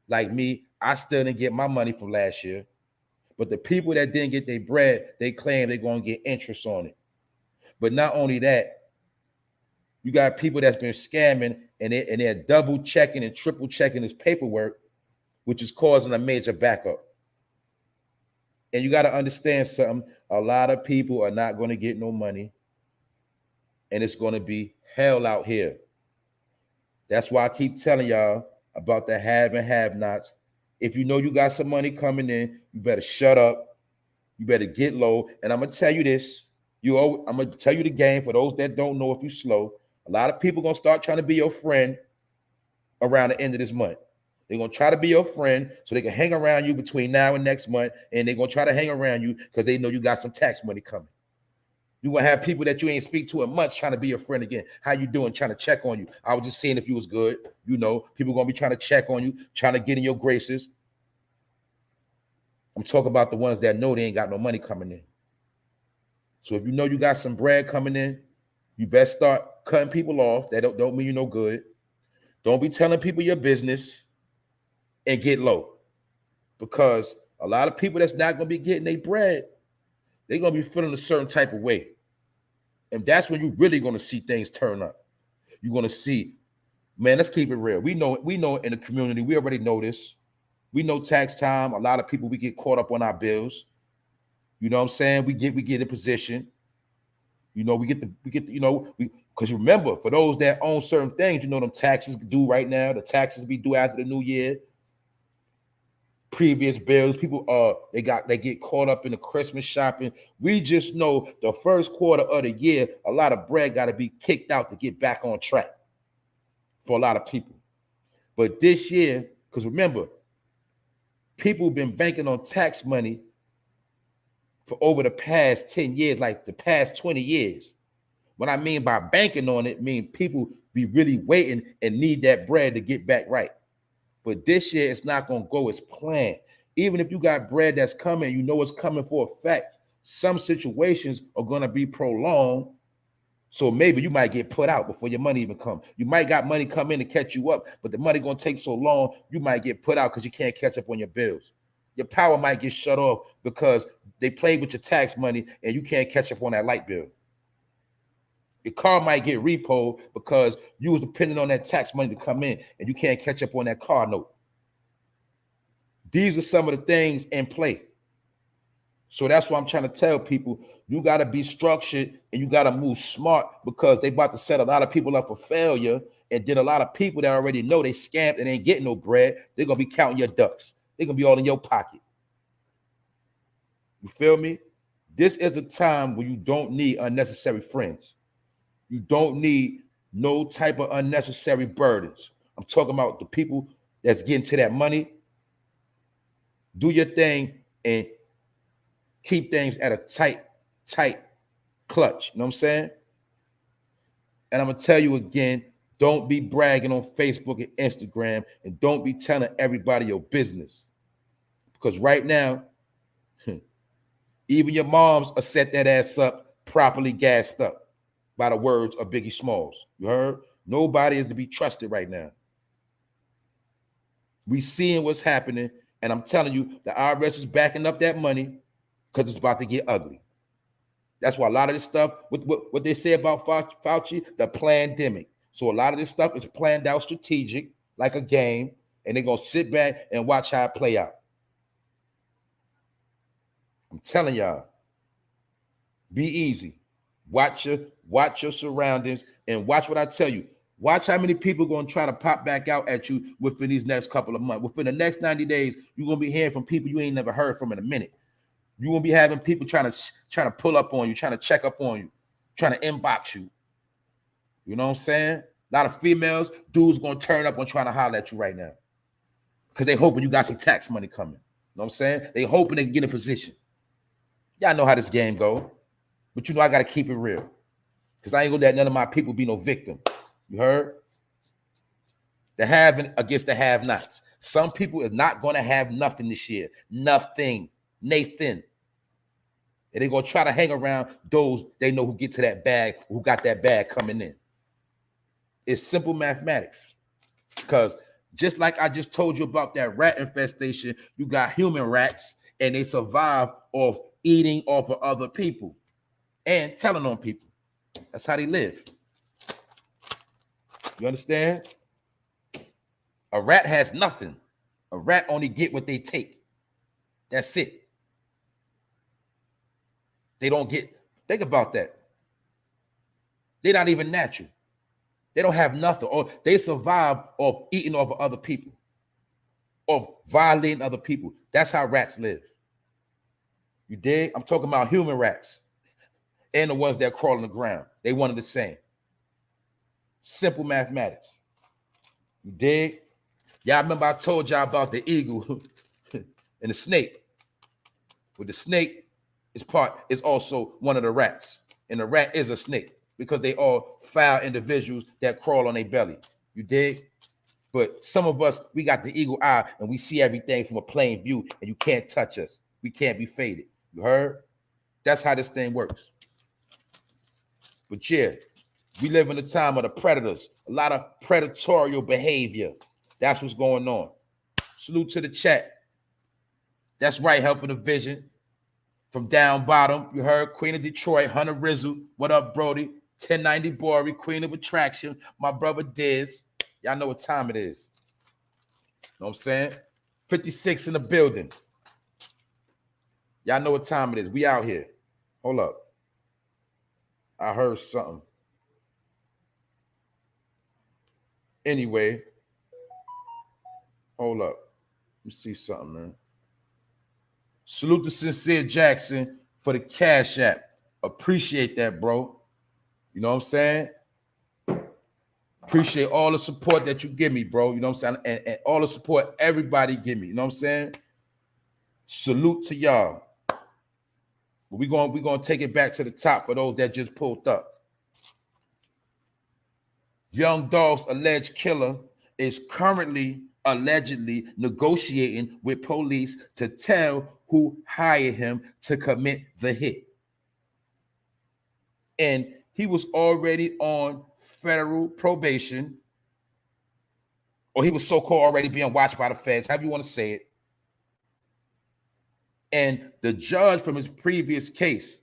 [SPEAKER 1] Like me, I still didn't get my money from last year. But the people that didn't get their bread, they claim they're going to get interest on it. But not only that, you got people that's been scamming and they're double checking and triple checking this paperwork, which is causing a major backup. And you got to understand something. A lot of people are not going to get no money. And it's going to be hell out here. That's why I keep telling y'all about the have and have-nots. If you know you got some money coming in, you better shut up. You better get low. And I'm going to tell you this. I'm going to tell you the game for those that don't know if you're slow. A lot of people going to start trying to be your friend around the end of this month. They're going to try to be your friend so they can hang around you between now and next month. And they're going to try to hang around you because they know you got some tax money coming. You're going to have people that you ain't speak to in months trying to be your friend again. How you doing? Trying to check on you. I was just seeing if you was good. People going to be trying to check on you, trying to get in your graces. I'm talking about the ones that know they ain't got no money coming in. So if you know you got some bread coming in, you best start cutting people off. That don't mean you no good. Don't be telling people your business and get low. Because a lot of people that's not going to be getting their bread, they're going to be feeling a certain type of way. And that's when you're really going to see things turn up. You're going to see, man, let's keep it real. We know in the community, we already know this. We know tax time. A lot of people, we get caught up on our bills. You know what I'm saying? We get in position. Because remember, for those that own certain things, them taxes due right now. The taxes be due after the new year. Previous bills, people they get caught up in the Christmas shopping. We just know the first quarter of the year, a lot of bread got to be kicked out to get back on track for a lot of people. But this year, because remember, people have been banking on tax money for over the past 10 years, like the past 20 years. What I mean by banking on it, mean people be really waiting and need that bread to get back right. But this year, it's not going to go as planned. Even if you got bread that's coming, you know it's coming for a fact. Some situations are going to be prolonged. So maybe you might get put out before your money even comes. You might got money come in to catch you up, but the money going to take so long, you might get put out because you can't catch up on your bills. Your power might get shut off because they played with your tax money and you can't catch up on that light bill. Your car might get repoed because you was depending on that tax money to come in and you can't catch up on that car note. These are some of the things in play. So that's why I'm trying to tell people, you got to be structured and you got to move smart, because they about to set a lot of people up for failure. And then a lot of people that already know they scammed and ain't getting no bread, they're going to be counting your ducks. They're going to be all in your pocket. You feel me? This is a time where you don't need unnecessary friends. You don't need no type of unnecessary burdens. I'm talking about the people that's getting to that money. Do your thing and keep things at a tight clutch. You know what I'm saying? And I'm going to tell you again, don't be bragging on Facebook and Instagram, and don't be telling everybody your business. Because right now, even your moms are set that ass up, properly gassed up by the words of Biggie Smalls. You heard? Nobody is to be trusted right now. We seeing what's happening, and I'm telling you, the IRS is backing up that money because it's about to get ugly. That's why a lot of this stuff, what they say about Fauci, the pandemic. So a lot of this stuff is planned out strategic, like a game, and they're going to sit back and watch how it play out. I'm telling y'all, be easy. Watch your surroundings and watch what I tell you. Watch how many people are going to try to pop back out at you within these next couple of months. Within the next 90 days, you're going to be hearing from people you ain't never heard from in a minute. You're going to be having people trying to pull up on you, trying to check up on you, trying to inbox you. You know what I'm saying? A lot of females, dudes going to turn up and trying to holler at you right now because they hoping you got some tax money coming. You know what I'm saying? They hoping they can get in position. Y'all know how this game go, but you know I got to keep it real because I ain't going to let none of my people be no victim. You heard? The having against the have-nots. Some people is not going to have nothing this year. Nothing. Nathan. And they're going to try to hang around those they know who get to that bag, who got that bag coming in. It's simple mathematics. Because just like I just told you about that rat infestation, you got human rats, and they survive off eating off of other people and telling on people. That's how they live. You understand? A rat has nothing. A rat only get what they take. That's it. They don't get, think about that. They're not even natural. They don't have nothing. Or they survive off eating off of other people, or violating other people. That's how rats live. You dig? I'm talking about human rats and the ones that crawl on the ground. They one and the same. Simple mathematics. You dig? Y'all remember I told y'all about the eagle and the snake. With the snake is also one of the rats. And the rat is a snake because they all foul individuals that crawl on their belly. You dig? But some of us, we got the eagle eye and we see everything from a plain view, and you can't touch us. We can't be faded. You heard? That's how this thing works. But yeah, we live in a time of the predators, a lot of predatorial behavior. That's what's going on. Salute to the chat. That's right, helping the vision. From down bottom, you heard Queen of Detroit, Hunter Rizzle. What up, Brody? 1090 Bori, Queen of Attraction. My brother Diz. Y'all know what time it is. Know what I'm saying? 56 in the building. Y'all know what time it is. We out here. Hold up. I heard something. Anyway, hold up. Let me see something, man. Salute to Sincere Jackson for the Cash App. Appreciate that, bro. You know what I'm saying? Appreciate all the support that you give me, bro. You know what I'm saying? And all the support everybody give me. You know what I'm saying? Salute to y'all. But we're gonna take it back to the top for those that just pulled up. Young Dolph's alleged killer is currently allegedly negotiating with police to tell who hired him to commit the hit. And he was already on federal probation, or he was so-called already being watched by the feds, however you want to say it. And the judge from his previous case,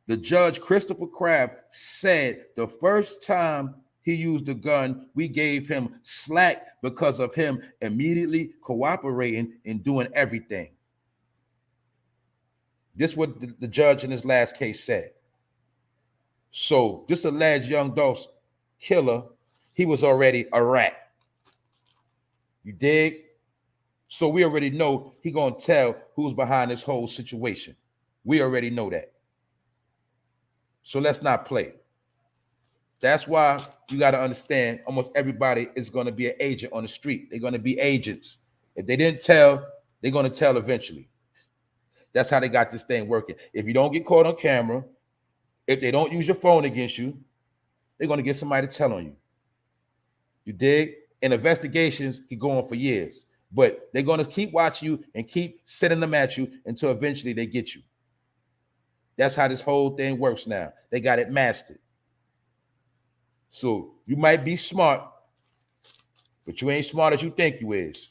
[SPEAKER 1] the judge, Christopher Crabb, said the first time he used a gun, we gave him slack because of him immediately cooperating and doing everything. This is what the judge in his last case said. So this alleged Young Dolph's killer, he was already a rat. You dig? So we already know he gonna tell who's behind this whole situation. We already know that. So let's not play. That's why you got to understand almost everybody is going to be an agent on the street. They're going to be agents. If they didn't tell, they're going to tell eventually. That's how they got this thing working. If you don't get caught on camera, if they don't use your phone against you, they're going to get somebody to tell on you. You dig? And investigations can go on for years, but they're going to keep watching you and keep sending them at you until eventually they get you. That's how this whole thing works now. They got it mastered. So you might be smart, but you ain't smart as you think you is.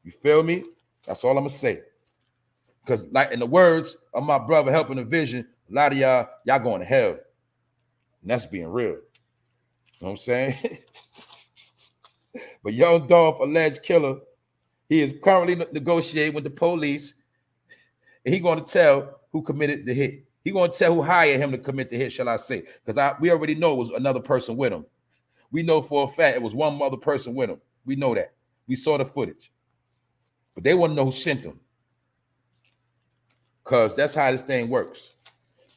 [SPEAKER 1] You feel me? That's all I'm going to say. Because like in the words of my brother Helping the Vision, a lot of y'all going to hell. And that's being real. You know what I'm saying? But Young Dolph, alleged killer, he is currently negotiating with the police. And he's going to tell who committed the hit. He's going to tell who hired him to commit the hit, shall I say. Because we already know it was another person with him. We know for a fact it was one other person with him. We know that. We saw the footage. But they want to know who sent him. Because that's how this thing works.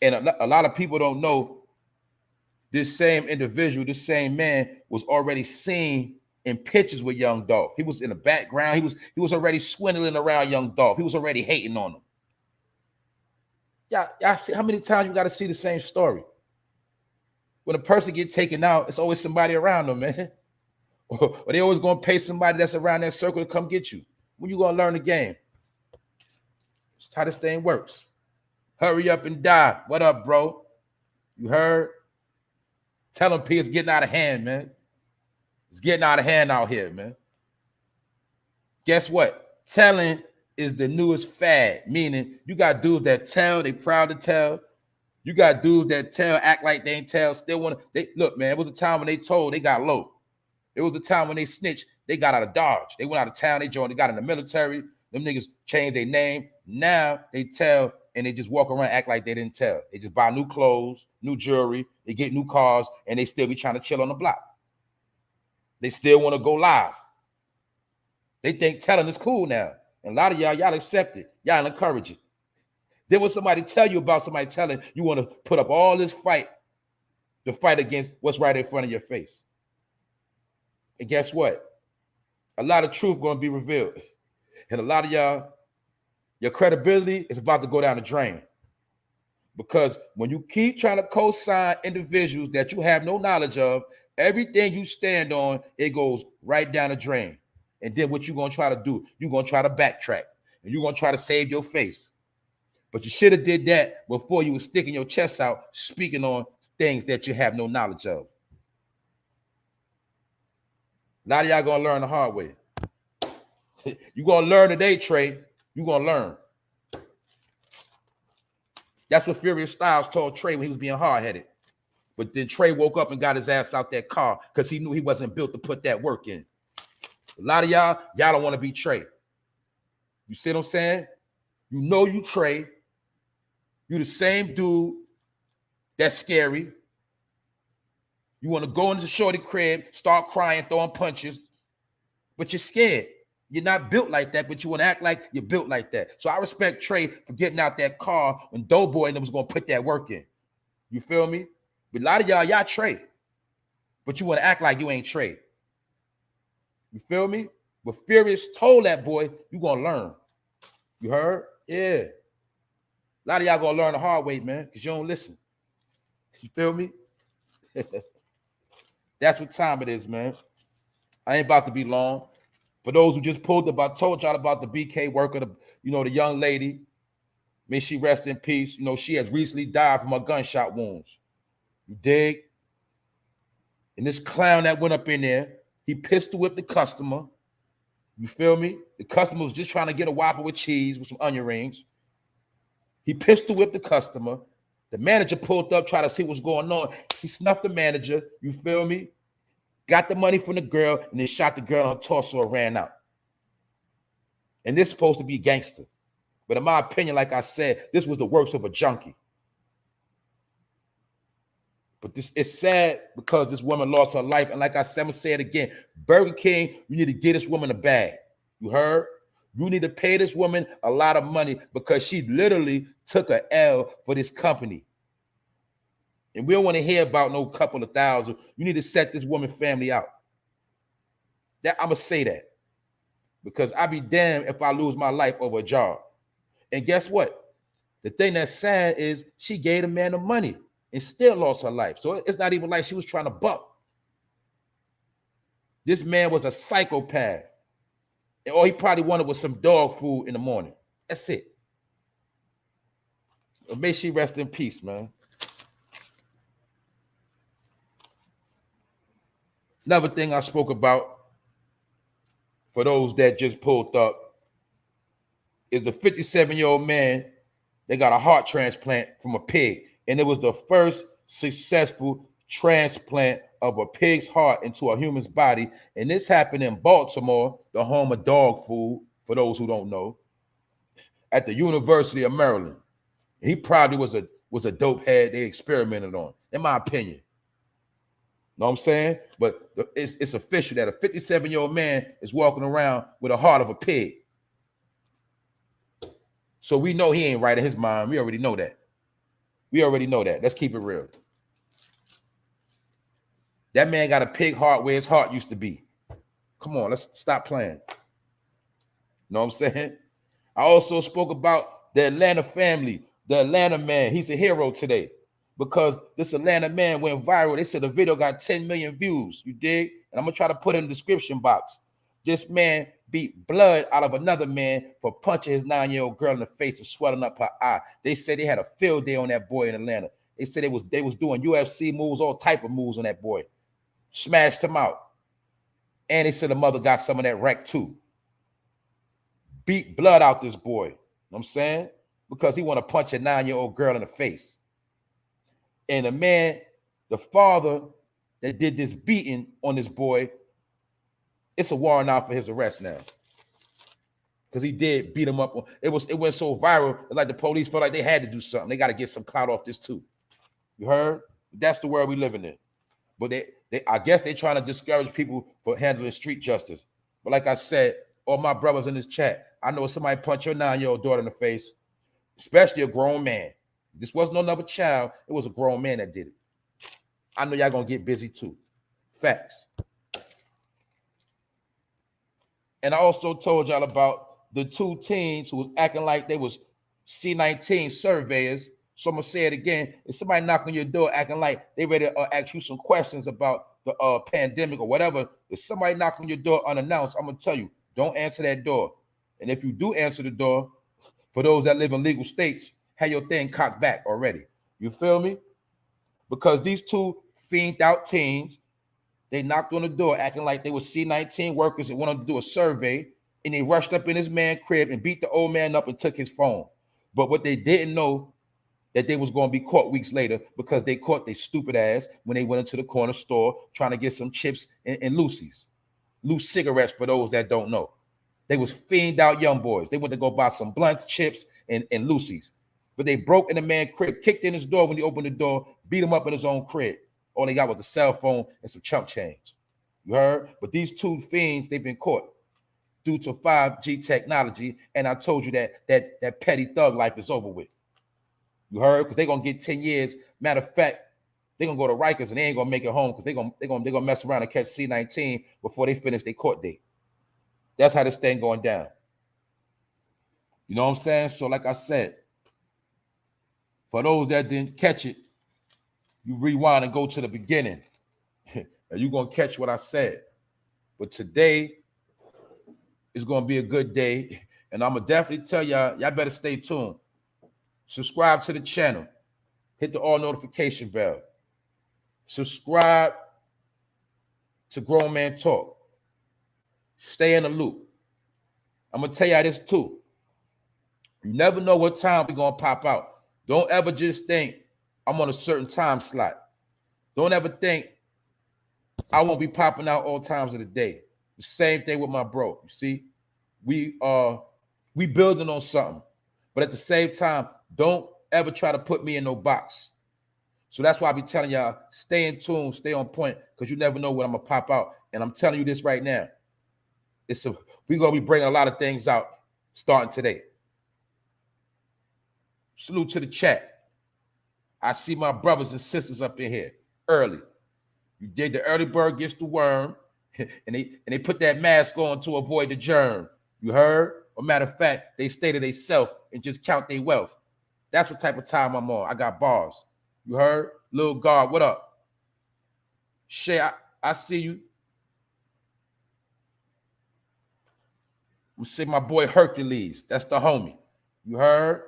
[SPEAKER 1] And a lot of people don't know this same individual, this same man was already seen in pictures with Young Dolph. He was in the background. He was already swindling around Young Dolph. He was already hating on him. Y'all see how many times you got to see the same story? When a person gets taken out, it's always somebody around them, man. Or they always going to pay somebody that's around that circle to come get you. When you going to learn the game? That's how this thing works. Hurry up and die. What up, bro? You heard? Tell them P, it's getting out of hand, man. It's getting out of hand out here, man. Guess what? Telling is the newest fad, meaning you got dudes that tell, they proud to tell. You got dudes that tell, act like they ain't tell, still want to. Look, man, it was a time when they told, they got low. It was a time when they snitched, they got out of Dodge. They went out of town, they joined, they got in the military. Them niggas changed their name. Now they tell and they just walk around, act like they didn't tell. They just buy new clothes, new jewelry, they get new cars, and they still be trying to chill on the block. They still want to go live. They think telling is cool now. And a lot of y'all accept it. Y'all encourage it. Then when somebody tell you about somebody telling, you want to put up all this fight to fight against what's right in front of your face. And guess what? A lot of truth going to be revealed. And a lot of y'all, your credibility is about to go down the drain. Because when you keep trying to co-sign individuals that you have no knowledge of, everything you stand on, it goes right down the drain. And then what you're going to try to do, you're going to try to backtrack. And you're going to try to save your face. But you should have did that before you were sticking your chest out, speaking on things that you have no knowledge of. A lot of y'all going to learn the hard way. You're going to learn today, Trey. You're going to learn. That's what Furious Styles told Trey when he was being hard-headed. But then Trey woke up and got his ass out that car because he knew he wasn't built to put that work in. A lot of y'all don't want to be Trey. You see what I'm saying? You know you Trey. You the same dude that's scary. You want to go into the shorty crib, start crying, throwing punches, but you're scared. You're not built like that, but you want to act like you're built like that. So I respect Trey for getting out that car when Doughboy and them was going to put that work in. You feel me? But a lot of y'all Trey, but you want to act like you ain't Trey. You feel me? But Furious told that boy, you going to learn. You heard? Yeah. A lot of y'all going to learn the hard way, man, because you don't listen. You feel me? That's what time it is, man. I ain't about to be long. For those who just pulled up, I told y'all about the BK worker, the young lady. May she rest in peace. She has recently died from her gunshot wounds. You dig? And this clown that went up in there, he pistol whipped the customer. You feel me? The customer was just trying to get a Whopper with cheese with some onion rings. He pistol whipped the customer. The manager pulled up, tried to see what's going on. He snuffed the manager. You feel me? Got the money from the girl, and then shot the girl on her torso and ran out. And this is supposed to be gangster. But in my opinion, like I said, this was the works of a junkie. But this is sad because this woman lost her life. And like I said, I'm going to say it again. Burger King, you need to get this woman a bag. You heard? You need to pay this woman a lot of money because she literally took an L for this company. And we don't want to hear about no couple of thousand. You need to set this woman family out. I'm going to say that. Because I'd be damned if I lose my life over a job. And guess what? The thing that's sad is she gave the man the money and still lost her life. So it's not even like she was trying to buck. This man was a psychopath. And all he probably wanted was some dog food in the morning. That's it. But may she rest in peace, man. Another thing I spoke about for those that just pulled up is the 57-year-old man that got a heart transplant from a pig. And it was the first successful transplant of a pig's heart into a human's body. And this happened in Baltimore, the home of dog food, for those who don't know, at the University of Maryland. He probably was a dope head they experimented on, in my opinion. Know what I'm saying? But it's official that a 57-year-old man is walking around with a heart of a pig. So we know he ain't right in his mind. We already know that. We already know that. Let's keep it real. That man got a pig heart where his heart used to be. Come on, let's stop playing. Know what I'm saying? I also spoke about the Atlanta family, the Atlanta man. He's a hero today because this Atlanta man went viral. They said the video got 10 million views. You dig? And I'm going to try to put it in the description box. This man beat blood out of another man for punching his 9-year-old girl in the face and swelling up her eye. They said they had a field day on that boy in Atlanta. They said they was doing UFC moves, all type of moves on that boy. Smashed him out. And they said the mother got some of that wreck too. Beat blood out this boy. You know what I'm saying? Because he want to punch a 9-year-old girl in the face. And the man, the father that did this beating on this boy, it's a warrant out for his arrest now. Because he did beat him up. It went so viral, like the police felt like they had to do something. They got to get some clout off this too. You heard? That's the world we living in. But I guess they're trying to discourage people for handling street justice. But like I said, all my brothers in this chat, I know if somebody punch your 9-year-old daughter in the face, especially a grown man. This wasn't another child. It was a grown man that did it. I know y'all going to get busy too. Facts. And I also told y'all about the 2 teens who was acting like they was C-19 surveyors. So I'm going to say it again. If somebody knock on your door acting like they ready to ask you some questions about the pandemic or whatever, if somebody knock on your door unannounced, I'm going to tell you, don't answer that door. And if you do answer the door, for those that live in legal states, have your thing cocked back already. You feel me? Because these 2 fiended out teens, they knocked on the door acting like they were C-19 workers and wanted to do a survey, and they rushed up in his man's crib and beat the old man up and took his phone. But what they didn't know, that they was going to be caught weeks later because they caught their stupid ass when they went into the corner store trying to get some chips and loose cigarettes for those that don't know. They was fiend out young boys. They went to go buy some blunts, chips, and loosies. But they broke in the man's crib, kicked in his door when he opened the door, beat him up in his own crib. All they got was a cell phone and some chump change. You heard? But these 2 fiends, they've been caught due to 5G technology. And I told you that petty thug life is over with. You heard? Because they're going to get 10 years. Matter of fact, they're going to go to Rikers and they ain't going to make it home because they're going to mess around and catch C-19 before they finish their court date. That's how this thing going down. You know what I'm saying? So like I said, for those that didn't catch it, you rewind and go to the beginning. And and you're going to catch what I said. But today is going to be a good day, and I'm going to definitely tell y'all better stay tuned. Subscribe to the channel. Hit the all notification bell. Subscribe to Grown Man Talk. Stay in the loop. I'm going to tell y'all this too. You never know what time we're going to pop out. Don't ever just think I'm on a certain time slot. Don't ever think I won't be popping out all times of the day. The same thing with my bro. You see, we building on something. But at the same time, don't ever try to put me in no box. So that's why I be telling y'all, stay in tune, stay on point, because you never know when I'm going to pop out. And I'm telling you this right now. We're going to be bringing a lot of things out starting today. Salute to the chat. I see my brothers and sisters up in here early. You did the early bird gets the worm, and they put that mask on to avoid the germ. You heard? Or matter of fact, they stay to themselves and just count their wealth. That's what type of time I'm on. I got bars. You heard? Lil God, what up? Shay, I see you. I'm gonna say my boy Hercules. That's the homie. You heard?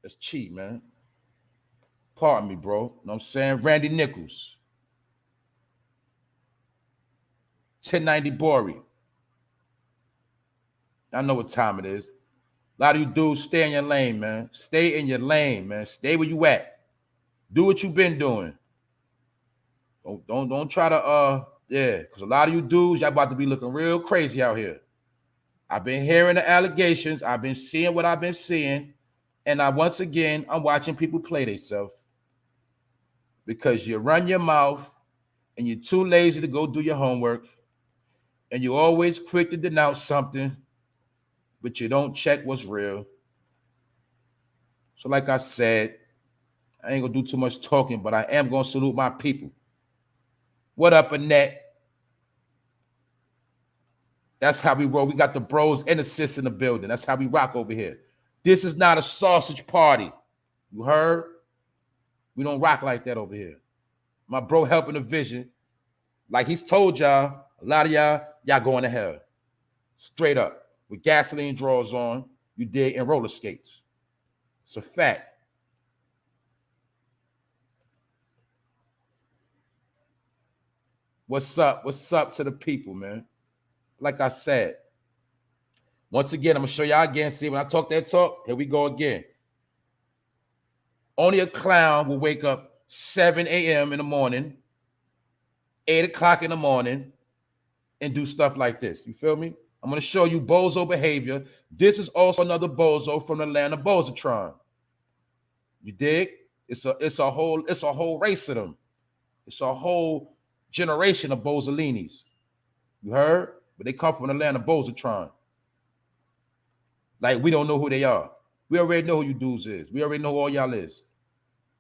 [SPEAKER 1] That's cheap, man. Pardon me, bro. You know what I'm saying? Randy Nichols. 1090 Bori. I know what time it is. A lot of you dudes, stay in your lane, man. Stay in your lane, man. Stay where you at. Do what you've been doing. Don't try to because a lot of you dudes, y'all about to be looking real crazy out here. I've been hearing the allegations. I've been seeing what I've been seeing. And I'm watching people play themselves. Because you run your mouth and you're too lazy to go do your homework. And you're always quick to denounce something, but you don't check what's real. So like I said, I ain't gonna do too much talking, but I am gonna salute my people. What up, Annette? That's how we roll. We got the bros and the sis in the building. That's how we rock over here. This is not a sausage party. You heard? We don't rock like that over here. My bro helping the vision. Like he's told y'all, a lot of y'all going to hell. Straight up. With gasoline drawers on, you dig, and roller skates. It's a fact. What's up? What's up to the people, man? Like I said, once again, I'm going to show y'all again. See, when I talk that talk, here we go again. Only a clown will wake up 7 a.m. in the morning, 8 o'clock in the morning, and do stuff like this. You feel me? I'm going to show you bozo behavior. This is also another bozo from the land of Bozatron. You dig? It's a whole race of them. It's a whole generation of Bozolinis. You heard? But they come from the land of Bozatron. Like, we don't know who they are. We already know who you dudes is. We already know who all y'all is.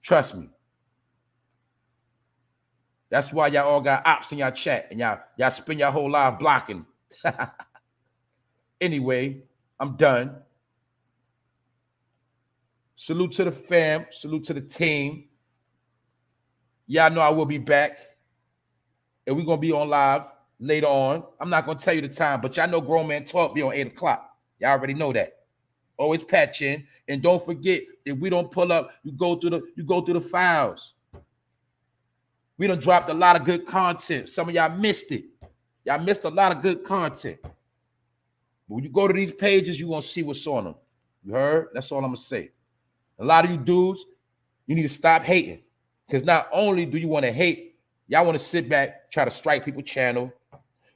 [SPEAKER 1] Trust me. That's why y'all all got ops in y'all chat and y'all spend your whole life blocking. Anyway, I'm done. Salute to the fam. Salute to the team. Y'all know I will be back. And we're going to be on live later on. I'm not going to tell you the time, but y'all know Grown Man Talk be on 8 o'clock. Y'all already know that. Always patch in. And don't forget, if we don't pull up, you go through the files. We done dropped a lot of good content. Some of y'all missed it. Y'all missed a lot of good content. But when you go to these pages, you're going to see what's on them. You heard? That's all I'm going to say. A lot of you dudes, you need to stop hating. Because not only do you want to hate, y'all want to sit back, try to strike people's channel.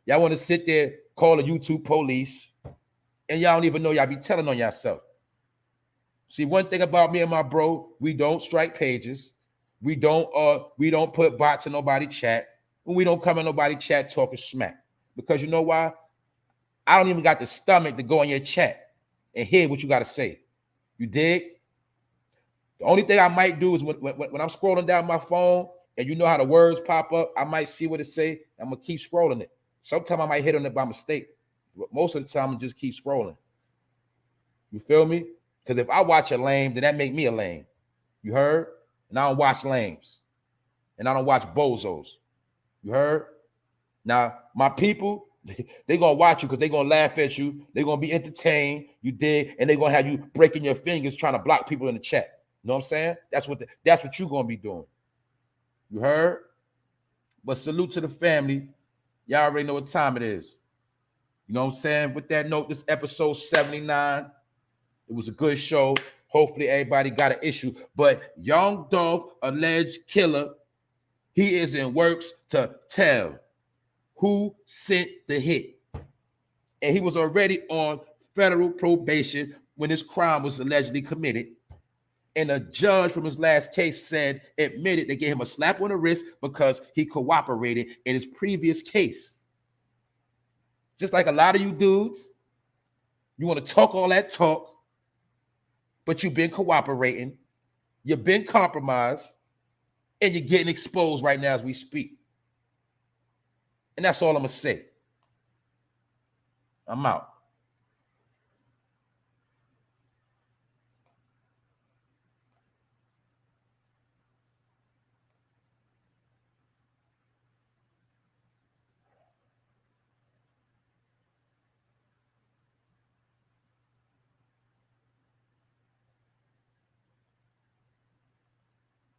[SPEAKER 1] Y'all want to sit there, call the YouTube police. And y'all don't even know y'all be telling on yourself. See, one thing about me and my bro, we don't strike pages. We don't put bots in nobody's chat. And we don't come in nobody's chat talking smack. Because you know why? I don't even got the stomach to go in your chat and hear what you got to say. You dig? The only thing I might do is when I'm scrolling down my phone and you know how the words pop up, I might see what it say. I'm going to keep scrolling it. Sometimes I might hit on it by mistake. But most of the time, I just keep scrolling. You feel me? Because if I watch a lame, then that make me a lame. You heard? And I don't watch lames. And I don't watch bozos. You heard? Now, my people, they gonna watch you because they gonna laugh at you. They gonna be entertained. You dig? And they gonna have you breaking your fingers trying to block people in the chat. You know what I'm saying? That's what you gonna be doing. You heard? But salute to the family. Y'all already know what time it is. You know what I'm saying? With that note, this episode 79. It was a good show. Hopefully everybody got an issue. But Young Dolph, alleged killer, he is in works to tell who sent the hit. And he was already on federal probation when this crime was allegedly committed. And a judge from his last case admitted they gave him a slap on the wrist because he cooperated in his previous case. Just like a lot of you dudes, you want to talk all that talk, but you've been cooperating, you've been compromised, and you're getting exposed right now as we speak. And that's all I'm going to say. I'm out.